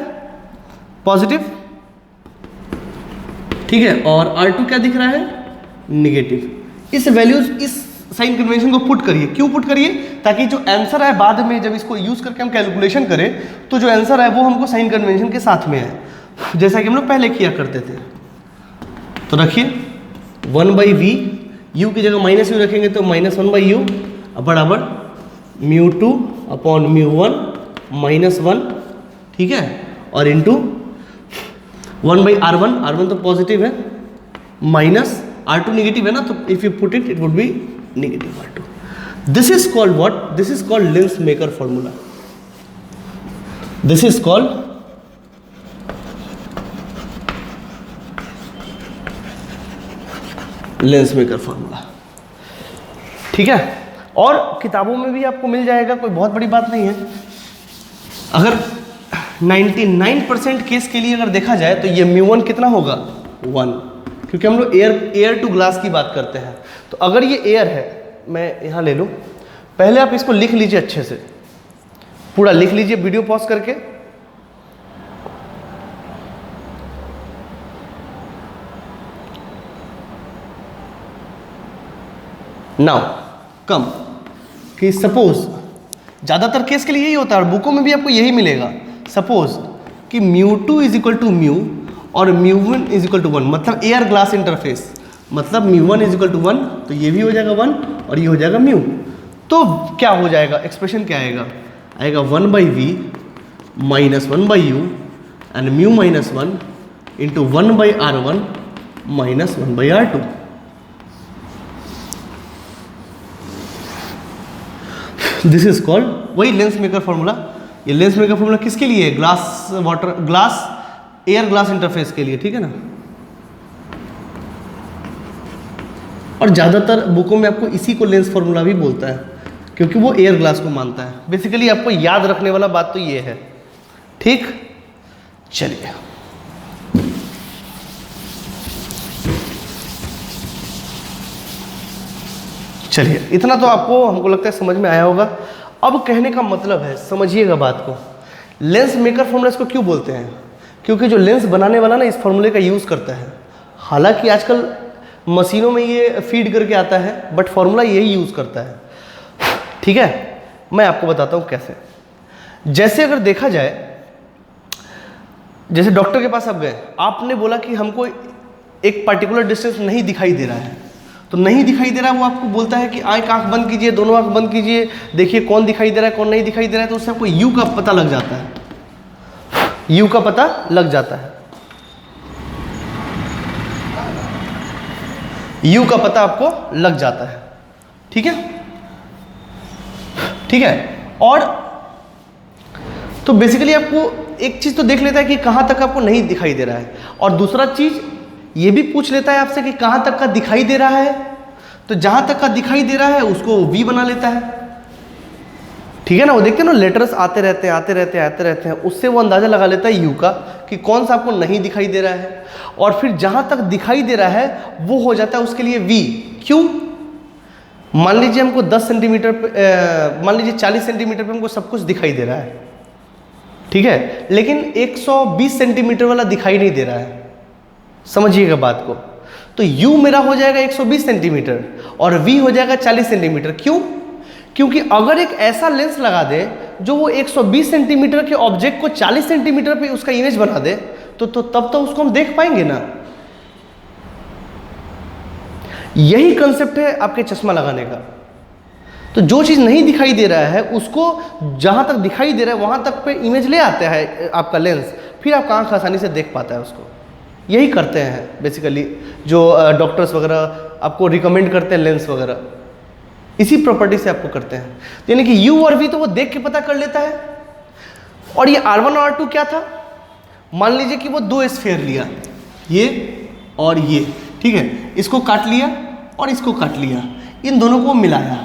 पॉजिटिव, ठीक है, और r2 क्या दिख रहा है, निगेटिव। इस वैल्यूज, इस साइन कन्वेंशन को पुट करिए। क्यों पुट करिए, ताकि जो आंसर है बाद में जब इसको यूज करके हम कैलकुलेशन करें तो जो आंसर है वो हमको साइन कन्वेंशन के साथ में है, जैसा कि हम लोग पहले किया करते थे। तो रखिए 1/v, u की जगह -u रखेंगे तो -1/u बराबर μ2/μ1 - 1, ठीक है, और इंटू 1/r1, r1 तो पॉजिटिव है, माइनस r2 नेगेटिव है ना, तो if you put it would B negative r2। This is called what, this is called lens maker formula. This is called lens maker formula, ठीक है। और किताबों में भी आपको मिल जाएगा, कोई बहुत बड़ी बात नहीं है। अगर 99% केस के लिए अगर देखा जाए तो ये μ1 कितना होगा, 1, क्योंकि हम लोग एयर टू ग्लास की बात करते हैं। तो अगर ये एयर है, मैं यहाँ ले लूँ, पहले आप इसको लिख लीजिए, अच्छे से पूरा लिख लीजिए वीडियो पॉज करके। नाउ कम कि सपोज, ज़्यादातर केस के लिए यही होता है और बुकों में भी आपको यही मिलेगा। सपोज कि μ2 = μ और μ1 = 1, मतलब एयर ग्लास इंटरफेस, मतलब μ1 = 1, तो ये भी हो जाएगा 1 और ये हो जाएगा μ। तो क्या हो जाएगा, एक्सप्रेशन क्या आएगा, आएगा 1/v - 1/u and μ - 1 into 1/r1 - 1/r2। This is called, वही लेंस मेकर फॉर्मूला। ये लेंस मेकर फॉर्मूला किसके लिए है, glass water glass air glass interface के लिए, ठीक है ना। और ज़्यादातर बुकों में आपको इसी को लेंस फार्मूला भी बोलता है, क्योंकि वो एयर ग्लास को मानता है। बेसिकली आपको याद रखने वाला बात तो ये है, ठीक। चलिए चलिए, इतना तो आपको हमको लगता है समझ में आया होगा। अब कहने का मतलब है, समझिएगा बात को, लेंस मेकर फॉर्मूला इसको क्यों बोलते हैं, क्योंकि जो लेंस बनाने वाला ना इस फॉर्मूले का यूज़ करता है। हालांकि आजकल मशीनों में ये फीड करके आता है, बट फॉर्मूला यही यूज़ करता है, ठीक है। मैं आपको बताता हूँ कैसे। जैसे अगर देखा जाए, जैसे डॉक्टर के पास आप गए, आपने बोला कि हमको एक पर्टिकुलर डिस्टेंस नहीं दिखाई दे रहा है, तो नहीं दिखाई दे रहा है, वो आपको बोलता है कि एक आंख बंद कीजिए, दोनों आंख बंद कीजिए, देखिए कौन दिखाई दे रहा है कौन नहीं दिखाई दे रहा है। तो उससे आपको यू का पता लग जाता है, यू का पता लग जाता है, यू का पता आपको लग जाता है, ठीक है, ठीक है। और तो बेसिकली आपको एक चीज तो देख लेता है कि कहां तक आपको नहीं दिखाई दे रहा है, और दूसरा चीज ये भी पूछ लेता है आपसे कि कहां तक का दिखाई दे रहा है। तो जहां तक का दिखाई दे रहा है उसको वी बना लेता है, ठीक है ना। वो देखते हैं ना, लेटर्स आते रहते हैं आते रहते हैं आते रहते हैं, उससे वो अंदाजा लगा लेता है यू का कि कौन सा आपको नहीं दिखाई दे रहा है। और फिर जहां तक दिखाई दे रहा है वो हो जाता है उसके लिए वी। क्यों, मान लीजिए हमको 10 सेंटीमीटर पे, मान लीजिए 40 सेंटीमीटर पे हमको सब कुछ दिखाई दे रहा है, ठीक है, लेकिन 120 सेंटीमीटर वाला दिखाई नहीं दे रहा है। समझिएगा बात को। तो u मेरा हो जाएगा 120 सेंटीमीटर और v हो जाएगा 40 सेंटीमीटर। क्यों, क्योंकि अगर एक ऐसा लेंस लगा दे जो वो 120 सेंटीमीटर के ऑब्जेक्ट को 40 सेंटीमीटर पे उसका इमेज बना दे, तो तब तो उसको हम देख पाएंगे ना। यही कंसेप्ट है आपके चश्मा लगाने का। तो जो चीज़ नहीं दिखाई दे रहा है उसको जहाँ तक दिखाई दे रहा है वहाँ तक पे इमेज ले आता है आपका लेंस, फिर आपका आँख आसानी से देख पाता है उसको। यही करते हैं बेसिकली जो डॉक्टर्स वगैरह आपको रिकमेंड करते हैं लेंस वगैरह, इसी प्रॉपर्टी से आपको करते हैं। यानी कि U और V तो वो देख के पता कर लेता है। और ये R1 और R2 क्या था, मान लीजिए कि वो दो स्फीयर लिया, ये और ये, ठीक है, इसको काट लिया और इसको काट लिया, इन दोनों को मिलाया,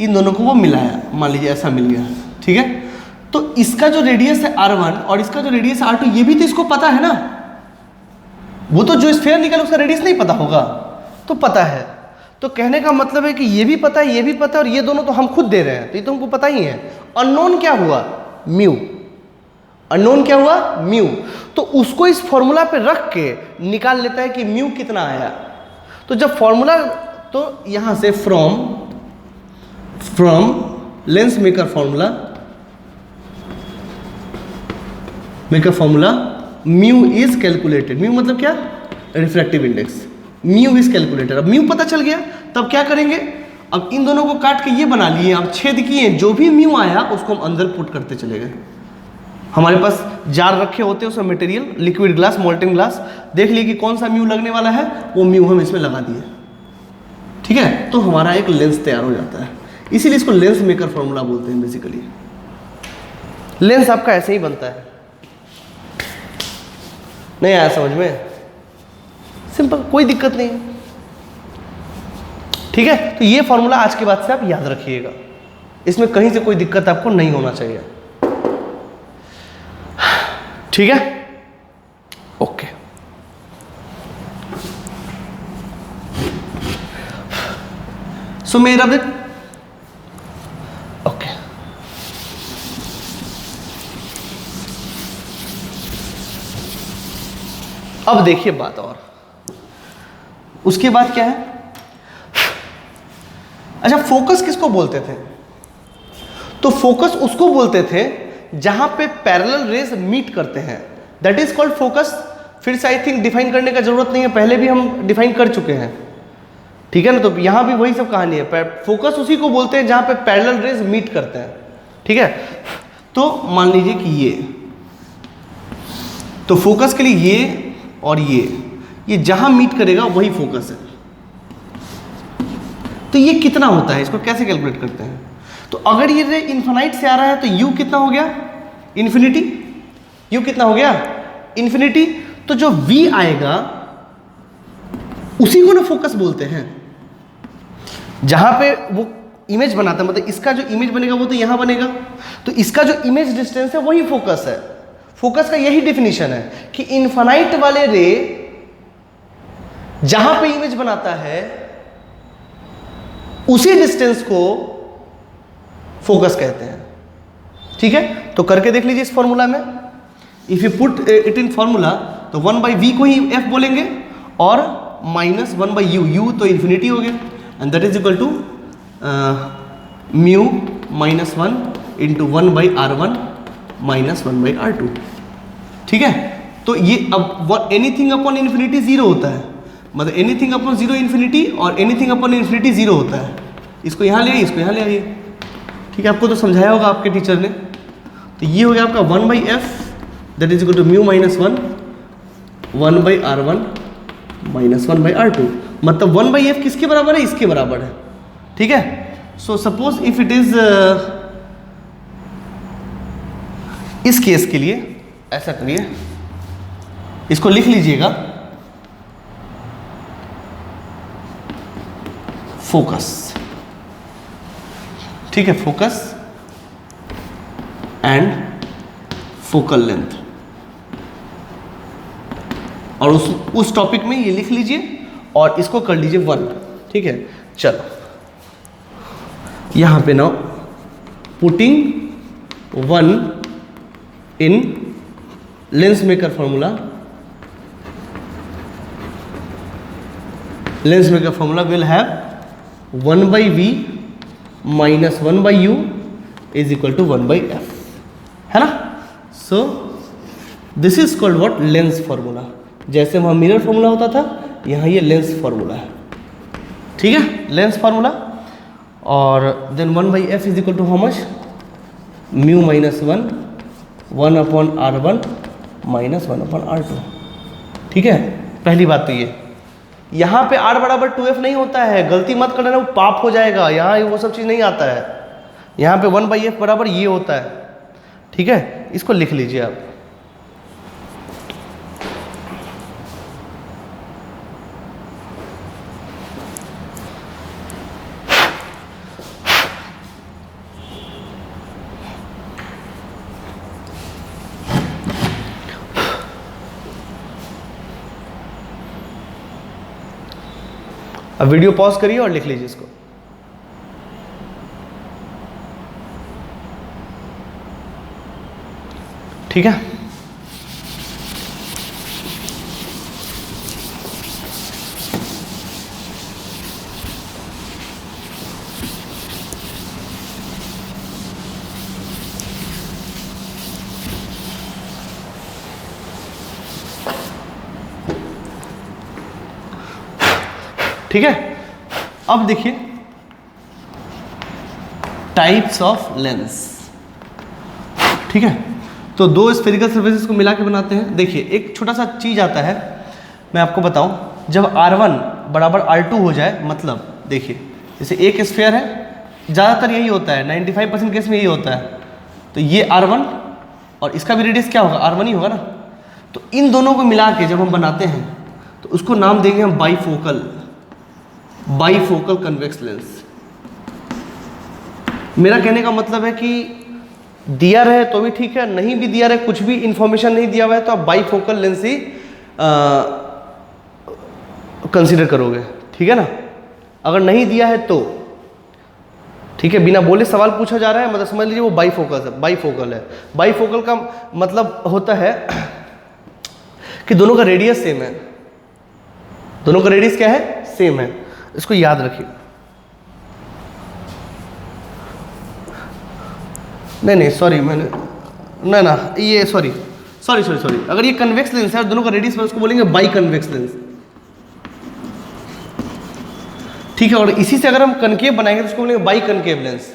इन दोनों को वो मिलाया, मान लीजिए ऐसा मिल गया, ठीक है। तो इसका जो रेडियस है R1 और इसका जो रेडियस R2, ये भी तो इसको पता है ना। वो तो जो स्फीयर निकला उसका रेडियस नहीं पता होगा, तो पता है। तो कहने का मतलब है कि ये भी पता है, ये भी पता है, और ये दोनों तो हम खुद दे रहे हैं, तो ये तो हमको पता ही है। अननोन क्या हुआ, म्यू। अननोन क्या हुआ, म्यू। तो उसको इस फॉर्मूला पे रख के निकाल लेता है कि म्यू कितना आया। तो जब फॉर्मूला, तो यहां से from lens maker formula mu is calculated. Mu मतलब क्या, refractive index. Mu is calculated. अब म्यू पता चल गया, तब क्या करेंगे, अब इन दोनों को काट के ये बना लिए, अब छेद किए, जो भी म्यू आया उसको हम अंदर पुट करते चले गए। हमारे पास जार रखे होते हैं, उसमें material, liquid glass, molten glass, देख लिए कि कौन सा म्यू लगने वाला है, वो म्यू हम इसमें लगा दिए, ठीक है। तो हमारा एक लेंस तैयार हो जाता है। इसीलिए इसको लेंस मेकर फॉर्मूला बोलते हैं बेसिकली। लेंस आपका ऐसे ही बनता है। नहीं आया समझ में, सिंपल, कोई दिक्कत नहीं, ठीक है। तो ये फॉर्मूला आज के बाद से आप याद रखिएगा, इसमें कहीं से कोई दिक्कत आपको नहीं होना चाहिए, ठीक है, ओके। सो मेरा भी ओके। अब देखिए बात, और उसके बाद क्या है, अच्छा फोकस किसको बोलते थे, तो फोकस उसको बोलते थे जहां पे पैरेलल रेज मीट करते हैं, दैट इज कॉल्ड फोकस। फिर से आई थिंक डिफाइन करने का जरूरत नहीं है, पहले भी हम डिफाइन कर चुके हैं, ठीक है ना। तो यहां भी वही सब कहानी है, फोकस उसी को बोलते हैं जहां पे पैरेलल रेज मीट करते हैं, ठीक है। तो मान लीजिए कि ये, तो फोकस के लिए ये और ये जहां मीट करेगा वही फोकस है। तो ये कितना होता है, इसको कैसे कैलकुलेट करते हैं, तो अगर ये रे इन्फिनाइट से आ रहा है तो u कितना हो गया, इन्फिनिटी। u कितना हो गया, इन्फिनिटी। तो जो v आएगा उसी को ना फोकस बोलते हैं, जहां पे वो इमेज बनाता है, मतलब इसका जो इमेज बनेगा वो तो यहां बनेगा, तो इसका जो इमेज डिस्टेंस है वही फोकस है। फोकस का यही डेफिनेशन है कि इन्फिनाइट वाले रे जहां पे इमेज बनाता है उसी डिस्टेंस को फोकस कहते हैं, ठीक है। तो करके देख लीजिए इस फॉर्मूला में, if you put it in formula, तो 1/v को ही f बोलेंगे और -1/u, u तो इन्फिनिटी हो गया, and that is equal to mu -1 into 1/r1 -1/r2, ठीक है। तो ये अब एनीथिंग अपॉन इन्फिनिटी 0 होता है, मतलब एनीथिंग अपॉन 0 इन्फिनिटी और एनीथिंग अपॉन इन्फिनिटी 0 होता है। इसको यहाँ ले आइए, इसको यहाँ ले आइए, ठीक है। आपको तो समझाया होगा आपके टीचर ने। तो ये हो गया आपका 1/f that is equal to mu -1 1/r1 -1/r2, मतलब 1/f किसके बराबर है, इसके बराबर है, ठीक है। So suppose if it is, इस केस के लिए ऐसा करिए, इसको लिख लीजिएगा फोकस, ठीक है, फोकस एंड फोकल लेंथ, और उस टॉपिक में ये लिख लीजिए और इसको कर लीजिए 1, ठीक है। चलो यहां पे now putting 1 in lens maker formula, lens maker formula will have 1/v minus 1/u is equal to 1/f, है ना। so this is called what, lens formula। जैसे वहाँ मिरर फॉर्मूला होता था, यहाँ ये लेंस फॉर्मूला है, ठीक है, लेंस फार्मूला। और then 1/f is equal to how much, mu minus 1/r1 minus 1/r2। ठीक है, पहली बात तो ये। यहाँ पे r बराबर 2f नहीं होता है, गलती मत करना, वो पाप हो जाएगा। यहाँ वो सब चीज़ नहीं आता है। यहाँ पे 1/f बराबर ये होता है। ठीक है, इसको लिख लीजिए आप। अब वीडियो पॉज करिए और लिख लीजिए इसको। ठीक है, ठीक है। अब देखिए टाइप्स ऑफ लेंस। ठीक है, तो दो स्फेरिकल सर्फेसेस को मिला के बनाते हैं। देखिए एक छोटा सा चीज आता है, मैं आपको बताऊं। जब R1 बराबर R2 हो जाए, मतलब देखिए जैसे एक स्फेयर है, ज़्यादातर यही होता है, 95% केस में यही होता है। तो ये R1 और इसका भी रेडियस क्या होगा, R1 ही होगा ना। तो इन दोनों को मिला के जब हम बनाते हैं तो उसको नाम देंगे हम बाईफोकल कन्वेक्स लेंस। मेरा कहने का मतलब है कि दिया रहे तो भी ठीक है, नहीं भी दिया रहे, कुछ भी इंफॉर्मेशन नहीं दिया हुआ है, तो आप बाईफोकल लेंस ही कंसीडर करोगे। ठीक है ना, अगर नहीं दिया है तो ठीक है, बिना बोले सवाल पूछा जा रहा है, मतलब समझ लीजिए वो बाईफोकल है। बाईफोकल का मतलब होता है कि दोनों का रेडियस सेम है। दोनों का रेडियस क्या है, सेम है। इसको याद रखिए। नहीं सॉरी, मैंने ना ये सॉरी, अगर ये कन्वेक्स लेंस है और दोनों का रेडियस में, उसको बोलेंगे बाई कन्वेक्स लेंस। ठीक है, और इसी से अगर हम कनकेव बनाएंगे तो उसको बोलेंगे बाई कनकेव लेंस।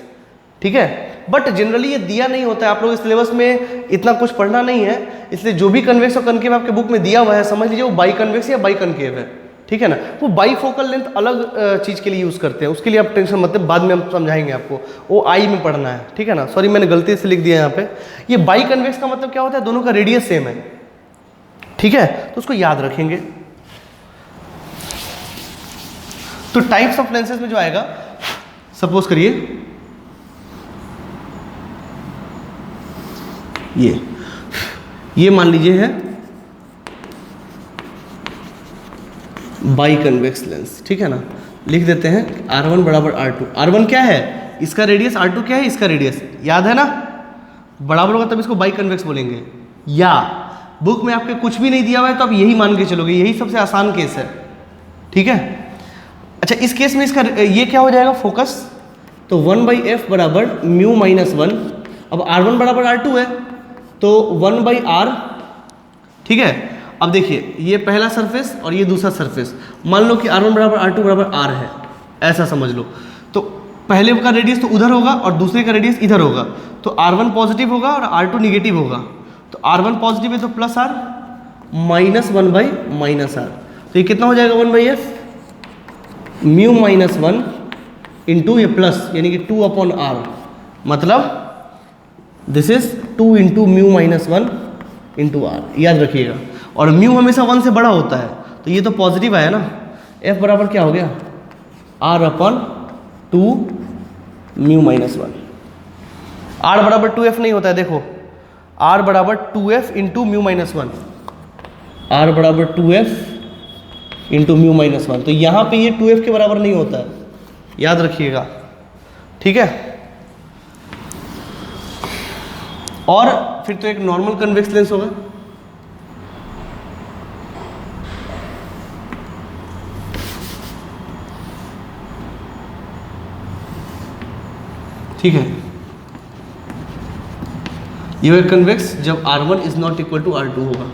ठीक है, बट जनरली ये दिया नहीं होता है, आप लोग इस सिलेबस में इतना कुछ पढ़ना नहीं है, इसलिए जो भी कन्वेक्स और कनकेव आपके बुक में दिया हुआ है, समझ लीजिए वो बाई कन्वेक्स या बाई कनकेव है। ठीक है ना, वो बाईफोकल लेंथ अलग चीज़ के लिए यूज़ करते हैं, उसके लिए आप टेंशन मत, बाद में हम समझाएंगे आपको, वो आई में पढ़ना है। ठीक है ना, सॉरी मैंने गलती से लिख दिया यहाँ पे। ये बाई कन्वेक्स का मतलब क्या होता है, दोनों का रेडियस सेम है। ठीक है, तो उसको याद रखेंगे। तो टाइप्स ऑफ लेंसेज में जो आएगा, सपोज करिए ये मान लीजिए है बाई कन्वेक्स लेंस। ठीक है ना, लिख देते हैं R1 बराबर R2। R1 क्या है, इसका रेडियस, R2 क्या है, इसका रेडियस, याद है ना, बराबर होगा तब इसको बाई कन्वेक्स बोलेंगे। या बुक में आपके कुछ भी नहीं दिया हुआ है तो आप यही मान के चलोगे, यही सबसे आसान केस है। ठीक है, अच्छा इस केस में इसका ये क्या हो जाएगा, फोकस। तो 1/f बराबर म्यू माइनस 1। अब R1 बराबर R2 है तो 1/r। ठीक है, अब देखिए ये पहला सरफेस और ये दूसरा सरफेस, मान लो कि R1 बराबर R2 बराबर R है, ऐसा समझ लो। तो पहले का रेडियस तो उधर होगा और दूसरे का रेडियस इधर होगा, तो R1 पॉजिटिव होगा और R2 निगेटिव होगा। तो R1 पॉजिटिव है तो प्लस R, माइनस 1/-r। तो ये कितना हो जाएगा 1/f, म्यू माइनस 1 इंटू ये प्लस, यानी कि 2/r, मतलब this is 2 into mu minus 1 into r, याद रखिएगा। और म्यू हमेशा 1 से बड़ा होता है, तो ये तो पॉजिटिव आया ना। f बराबर क्या हो गया, r/2 म्यू माइनस 1। r बराबर 2f नहीं होता है, देखो r बराबर 2f into mu minus 1, r बराबर 2f इंटू म्यू माइनस 1। तो यहाँ पे ये 2f के बराबर नहीं होता है, याद रखिएगा। ठीक है, और फिर तो एक नॉर्मल कन्वेक्स लेंस होगा। ठीक है, ये होगा कन्वेक्स जब R1 is not equal to R2 होगा,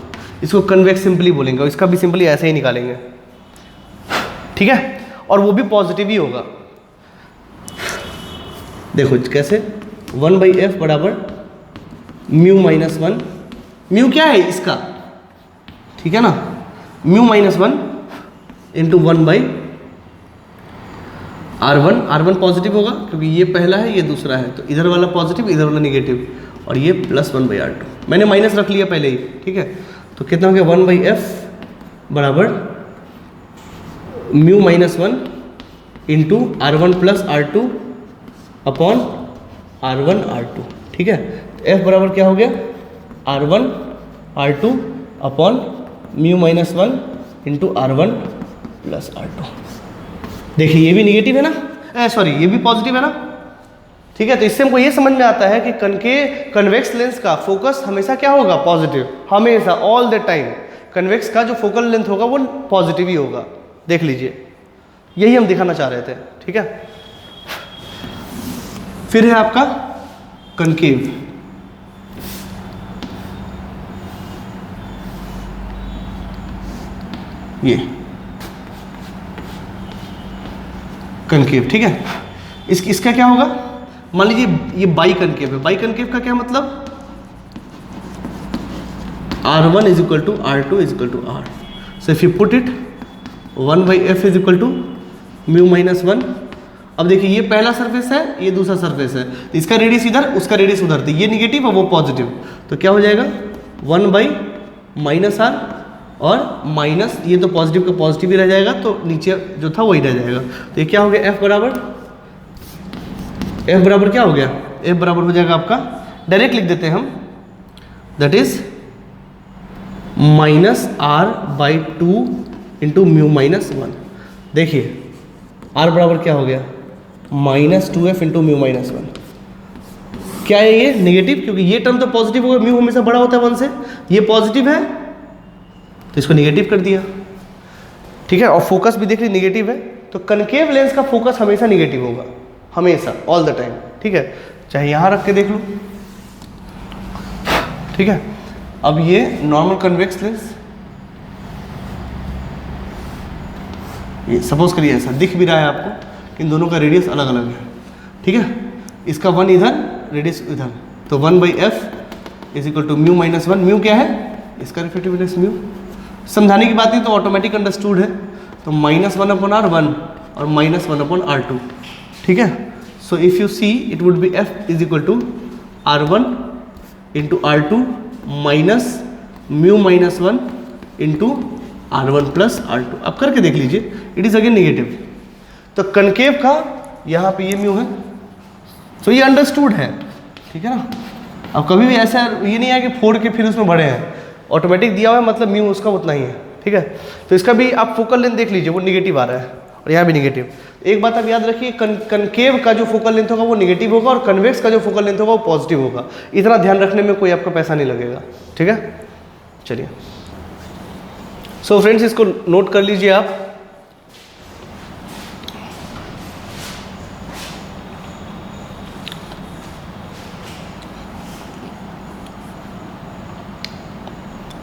इसको कन्वेक्स सिंपली बोलेंगे, और इसका भी सिंपली ऐसे ही निकालेंगे। ठीक है, और वो भी पॉजिटिव ही होगा। देखो कैसे, 1/f बराबर म्यू माइनस 1, म्यू क्या है इसका, ठीक है ना, mu minus 1 into 1/r1, r1 positive होगा क्योंकि ये पहला है ये दूसरा है, तो इधर वाला पॉजिटिव इधर वाला निगेटिव, और ये प्लस 1/r2, मैंने माइनस रख लिया पहले ही, ठीक है। तो कितना हो गया, 1/f बराबर mu minus 1 into r1 plus r2 upon r1 r2, ठीक है। तो f बराबर क्या हो गया, r1 r2 upon mu minus 1 into r1 plus r2। देखिए ये भी निगेटिव है ना, सॉरी ये भी पॉजिटिव है ना, ठीक है। तो इससे हमको ये समझ में आता है कि कन्वेक्स लेंस का फोकस हमेशा क्या होगा, पॉजिटिव, हमेशा, ऑल द टाइम कन्वेक्स का जो फोकल लेंथ होगा वो पॉजिटिव ही होगा, देख लीजिए, यही हम दिखाना चाह रहे थे, ठीक है। फिर है आपका कनकेव, ये कनकेव, ठीक है। इसका क्या होगा, मान लीजिए ये बाई कनकेव है, बाई कनकेव का क्या मतलब, r1 is equal to r2 is equal to r, so if you put it 1/f is equal to mu minus 1। अब देखिए ये पहला सरफेस है ये दूसरा सरफेस है, तो इसका रेडियस इधर उसका रेडियस उधर, तो ये निगेटिव और वो पॉजिटिव, तो क्या हो जाएगा 1/-r और माइनस, ये तो पॉजिटिव का पॉजिटिव ही रह जाएगा, तो नीचे जो था वही रह जाएगा। तो ये क्या हो गया, f बराबर क्या हो गया, f बराबर हो जाएगा आपका, डायरेक्ट लिख देते हैं हम, that is -r/2 into mu minus 1। देखिए r बराबर क्या हो गया, -2f इंटू म्यू माइनस 1। क्या है ये, निगेटिव, क्योंकि ये टर्म तो पॉजिटिव होगा, म्यू हमेशा बड़ा होता है 1 से, ये पॉजिटिव है तो इसको निगेटिव कर दिया, ठीक है। और फोकस भी देख ली निगेटिव है, तो कनकेव लेंस का फोकस हमेशा निगेटिव होगा, हमेशा, ऑल द टाइम, ठीक है। चाहे यहाँ रख के देख लो, ठीक है। अब ये नॉर्मल कन्वेक्स लेंस, ये सपोज करिए ऐसा दिख भी रहा है आपको कि इन दोनों का रेडियस अलग अलग है, ठीक है। इसका 1 इधर, रेडियस इधर, तो 1/f is equal to mu minus 1, mu क्या है, इसका रिफ्लेक्टिव इंडेक्स म्यू, समझाने की बात नहीं तो ऑटोमेटिक अंडरस्टूड है, तो -1/r1 और -1/r2, ठीक है। So if you see it would be f is equal to r1 into r2 minus mu minus 1 into r1 plus r2। अब करके देख लीजिए, इट इज अगेन निगेटिव, तो कनकेव का यहाँ पे ये म्यू है, तो ये अंडरस्टूड है, ठीक है ना। अब कभी भी ऐसा ये नहीं है कि फोड़ के फिर उसमें बढ़े हैं, ऑटोमेटिक दिया हुआ है, मतलब म्यू उसका उतना ही है, ठीक है। तो इसका भी आप फोकल लेंथ देख लीजिए, वो निगेटिव आ रहा है और यहाँ भी निगेटिव। एक बात आप याद रखिए, कनकेव का जो फोकल लेंथ होगा वो निगेटिव होगा और कन्वेक्स का जो फोकल लेंथ होगा वो पॉजिटिव होगा, इतना ध्यान रखने में कोई आपका पैसा नहीं लगेगा, ठीक है। चलिए, सो फ्रेंड्स इसको नोट कर लीजिए आप,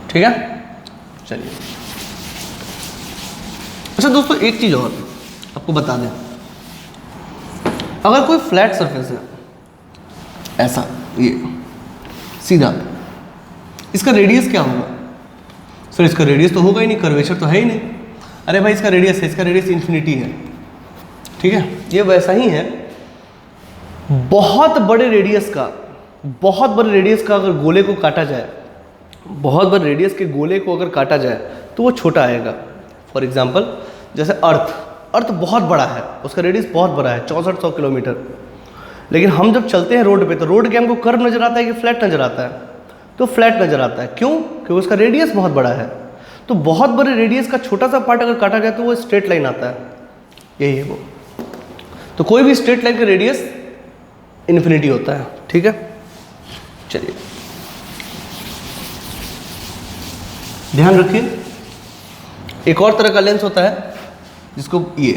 ठीक है। चलिए, अच्छा दोस्तों एक चीज़ और आपको बता दें, अगर कोई फ्लैट सरफेस है ऐसा, ये सीधा, इसका रेडियस क्या होगा, सर इसका रेडियस तो होगा ही नहीं, कर्वेचर तो है ही नहीं। अरे भाई इसका रेडियस है, इसका रेडियस इन्फिनिटी है, ठीक है। ये वैसा ही है, बहुत बड़े रेडियस का अगर गोले को काटा जाए, बहुत बड़े रेडियस के गोले को अगर काटा जाए तो वो छोटा आएगा। फॉर एग्जांपल जैसे अर्थ बहुत बड़ा है, उसका रेडियस बहुत बड़ा है 6400 किलोमीटर, लेकिन हम जब चलते हैं रोड पे तो रोड के हमको कर्व नज़र आता है कि फ्लैट नज़र आता है, तो फ्लैट नज़र आता है, क्यों, क्योंकि उसका रेडियस बहुत बड़ा है। तो बहुत बड़े रेडियस का छोटा सा पार्ट अगर काटा जाए तो वो स्ट्रेट लाइन आता है, यही है वो। तो कोई भी स्ट्रेट लाइन का रेडियस इन्फिनिटी होता है, ठीक है। चलिए ध्यान रखिए, एक और तरह का लेंस होता है जिसको ये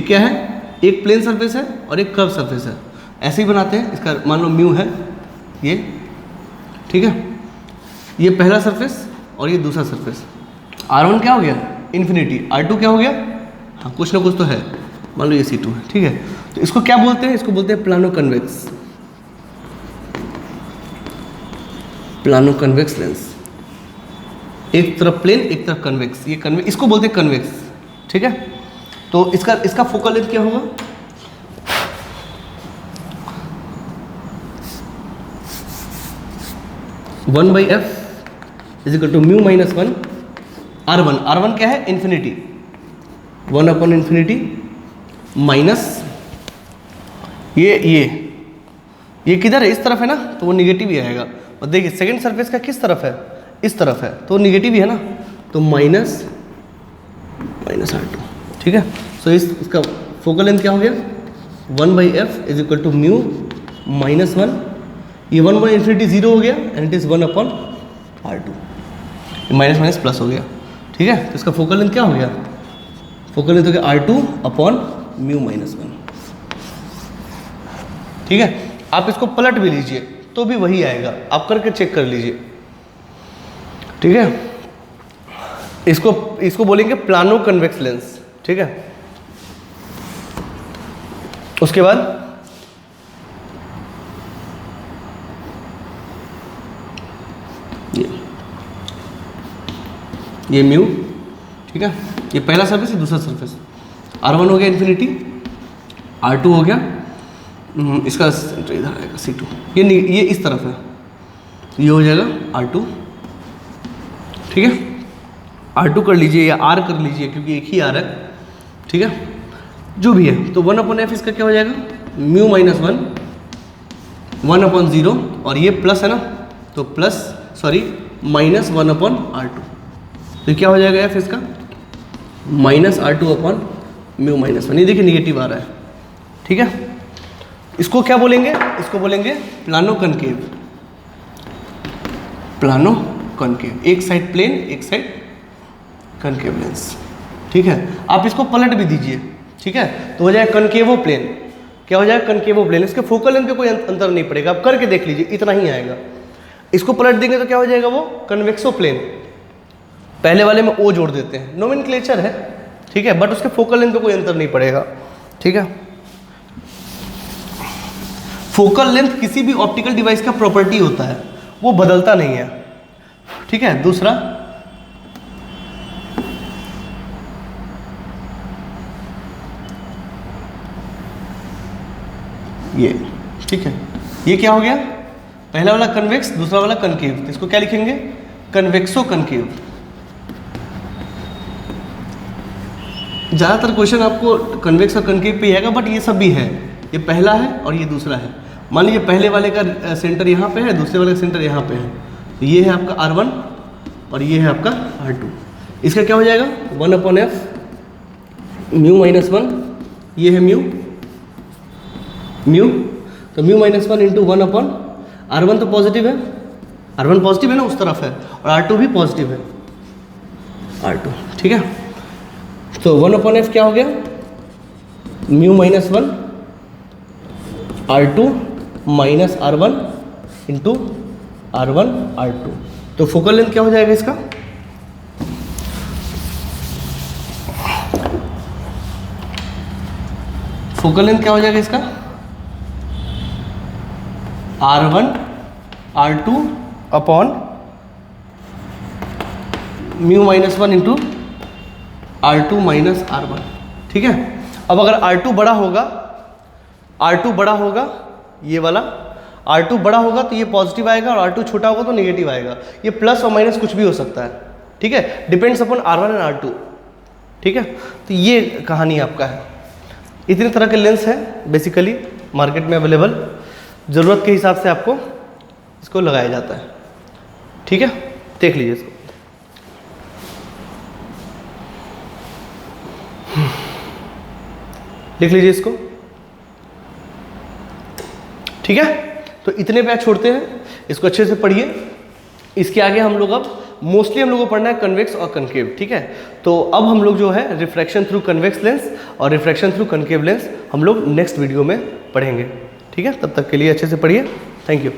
क्या है, एक प्लेन सरफेस है और एक कर्व सरफेस है, ऐसे ही बनाते हैं। इसका मान लो म्यू है ये, ठीक है। ये पहला सरफेस और ये दूसरा सरफेस। R1 क्या हो गया, इन्फिनिटी। R2 क्या हो गया, हाँ कुछ ना कुछ तो है, मान लो ये C2 है, ठीक है। तो इसको क्या बोलते हैं, इसको बोलते हैं plano convex, plano convex lens. एक तरफ प्लेन एक तरफ कन्वेक्स, ये कन्वेक्स, इसको बोलते हैं कन्वेक्स, ठीक है। तो इसका फोकल लेंथ क्या होगा, one by F is equal to mu minus one R1। R1 क्या है, इन्फिनिटी, 1 अपॉन इन्फिनिटी माइनस ये किधर है, इस तरफ है ना, तो वो निगेटिव ही आएगा। और देखिए सेकंड सरफेस का किस तरफ है, इस तरफ है, तो निगेटिव ही है ना, तो माइनस R2, ठीक है। सो इसका फोकल लेंथ क्या हो गया, 1 by F is equal to mu minus one, ये 1 बाई इन्फिनिटी 0 हो गया and it is 1 upon R2, minus minus plus हो गया, ठीक है। तो इसका फोकल लेंथ क्या हो गया, फोकल लेंथ हो गया R2 upon mu minus one, ठीक है। आप इसको पलट भी लीजिए तो भी वही आएगा, आप करके चेक कर लीजिए, ठीक है। इसको बोलेंगे प्लानो कन्वेक्स लेंस, ठीक है। उसके बाद ये म्यू, ठीक है। ये पहला सरफेस, ये दूसरा सरफेस। R1 हो गया इन्फिनिटी, R2 हो गया, इसका सेंटर इधर आएगा C2, ये इस तरफ है, ये हो जाएगा R2, ठीक है। R2 कर लीजिए या R कर लीजिए क्योंकि एक ही R है, ठीक है, जो भी है। तो 1 अपॉन एफ इसका क्या हो जाएगा, म्यू माइनस वन, 1 अपॉन 0, और ये प्लस है ना, तो plus sorry minus 1 upon R2, तो क्या हो जाएगा एफ इसका, minus R2 upon mu minus one. ये देखिए निगेटिव आ रहा है, ठीक है। इसको क्या बोलेंगे, इसको बोलेंगे प्लानो कनकेव, प्लानो कनकेव, एक साइड प्लेन एक साइड कनकेव लेंस, ठीक है। आप इसको पलट भी दीजिए, ठीक है, तो हो जाएगा कनकेवो प्लेन। क्या हो जाएगा, कनकेवो प्लेन। इसके फोकल लेंथ का कोई अंतर नहीं पड़ेगा, आप करके देख लीजिए, इतना ही आएगा। इसको पलट देंगे तो क्या हो जाएगा, वो कन्वेक्सो प्लेन। पहले वाले में ओ जोड़ देते हैं, नोमेनक्लेचर है, ठीक है, बट उसके फोकल लेंथ का कोई अंतर नहीं पड़ेगा, ठीक है। फोकल लेंथ किसी भी ऑप्टिकल डिवाइस का प्रॉपर्टी होता है, वो बदलता नहीं है, ठीक है। दूसरा ये, ठीक है, ये क्या हो गया, पहला वाला कन्वेक्स, दूसरा वाला कनकेव। तो इसको क्या लिखेंगे, कन्वेक्सो कनकेव। ज़्यादातर क्वेश्चन आपको कन्वेक्स और कनकेव पे आएगा, बट ये सब भी है, ये पहला है और ये दूसरा है। मान लीजिए पहले वाले का सेंटर यहाँ पे है, दूसरे वाले का सेंटर यहाँ पे है, तो ये है आपका R1 और ये है आपका R2। इसका क्या हो जाएगा, 1 upon F mu minus one, ये है म्यू, तो mu minus one into 1 upon R1 तो पॉजिटिव है, R1 पॉजिटिव है ना, उस तरफ है, और R2 भी पॉजिटिव है, R2, ठीक है। तो 1 अपॉन एफ क्या हो गया, mu minus one R2 minus R1 into R1 R2। तो फोकल लेंथ क्या हो जाएगा इसका, फोकल लेंथ क्या हो जाएगा इसका, R1 R2 upon mu minus one into R2 minus R1, ठीक है। अब अगर R2 बड़ा होगा, R2 बड़ा होगा, ये वाला R2 बड़ा होगा तो ये पॉजिटिव आएगा, और R2 छोटा होगा तो नेगेटिव आएगा। ये प्लस और माइनस कुछ भी हो सकता है, ठीक है, depends upon R1 and R2, ठीक है। तो ये कहानी आपका है। इतने तरह के लेंस है बेसिकली मार्केट में अवेलेबल, ज़रूरत के हिसाब से आपको इसको लगाया जाता है, ठीक है। देख लीजिए इसको, लिख लीजिए इसको, ठीक है। तो इतने पे छोड़ते हैं, इसको अच्छे से पढ़िए। इसके आगे हम लोग अब मोस्टली हम लोग को पढ़ना है कन्वेक्स और कनकेव, ठीक है। तो अब हम लोग जो है रिफ्रैक्शन थ्रू कन्वेक्स लेंस और रिफ्रैक्शन थ्रू कनकेव लेंस हम लोग नेक्स्ट वीडियो में पढ़ेंगे, ठीक है। तब तक के लिए अच्छे से पढ़िए, थैंक यू।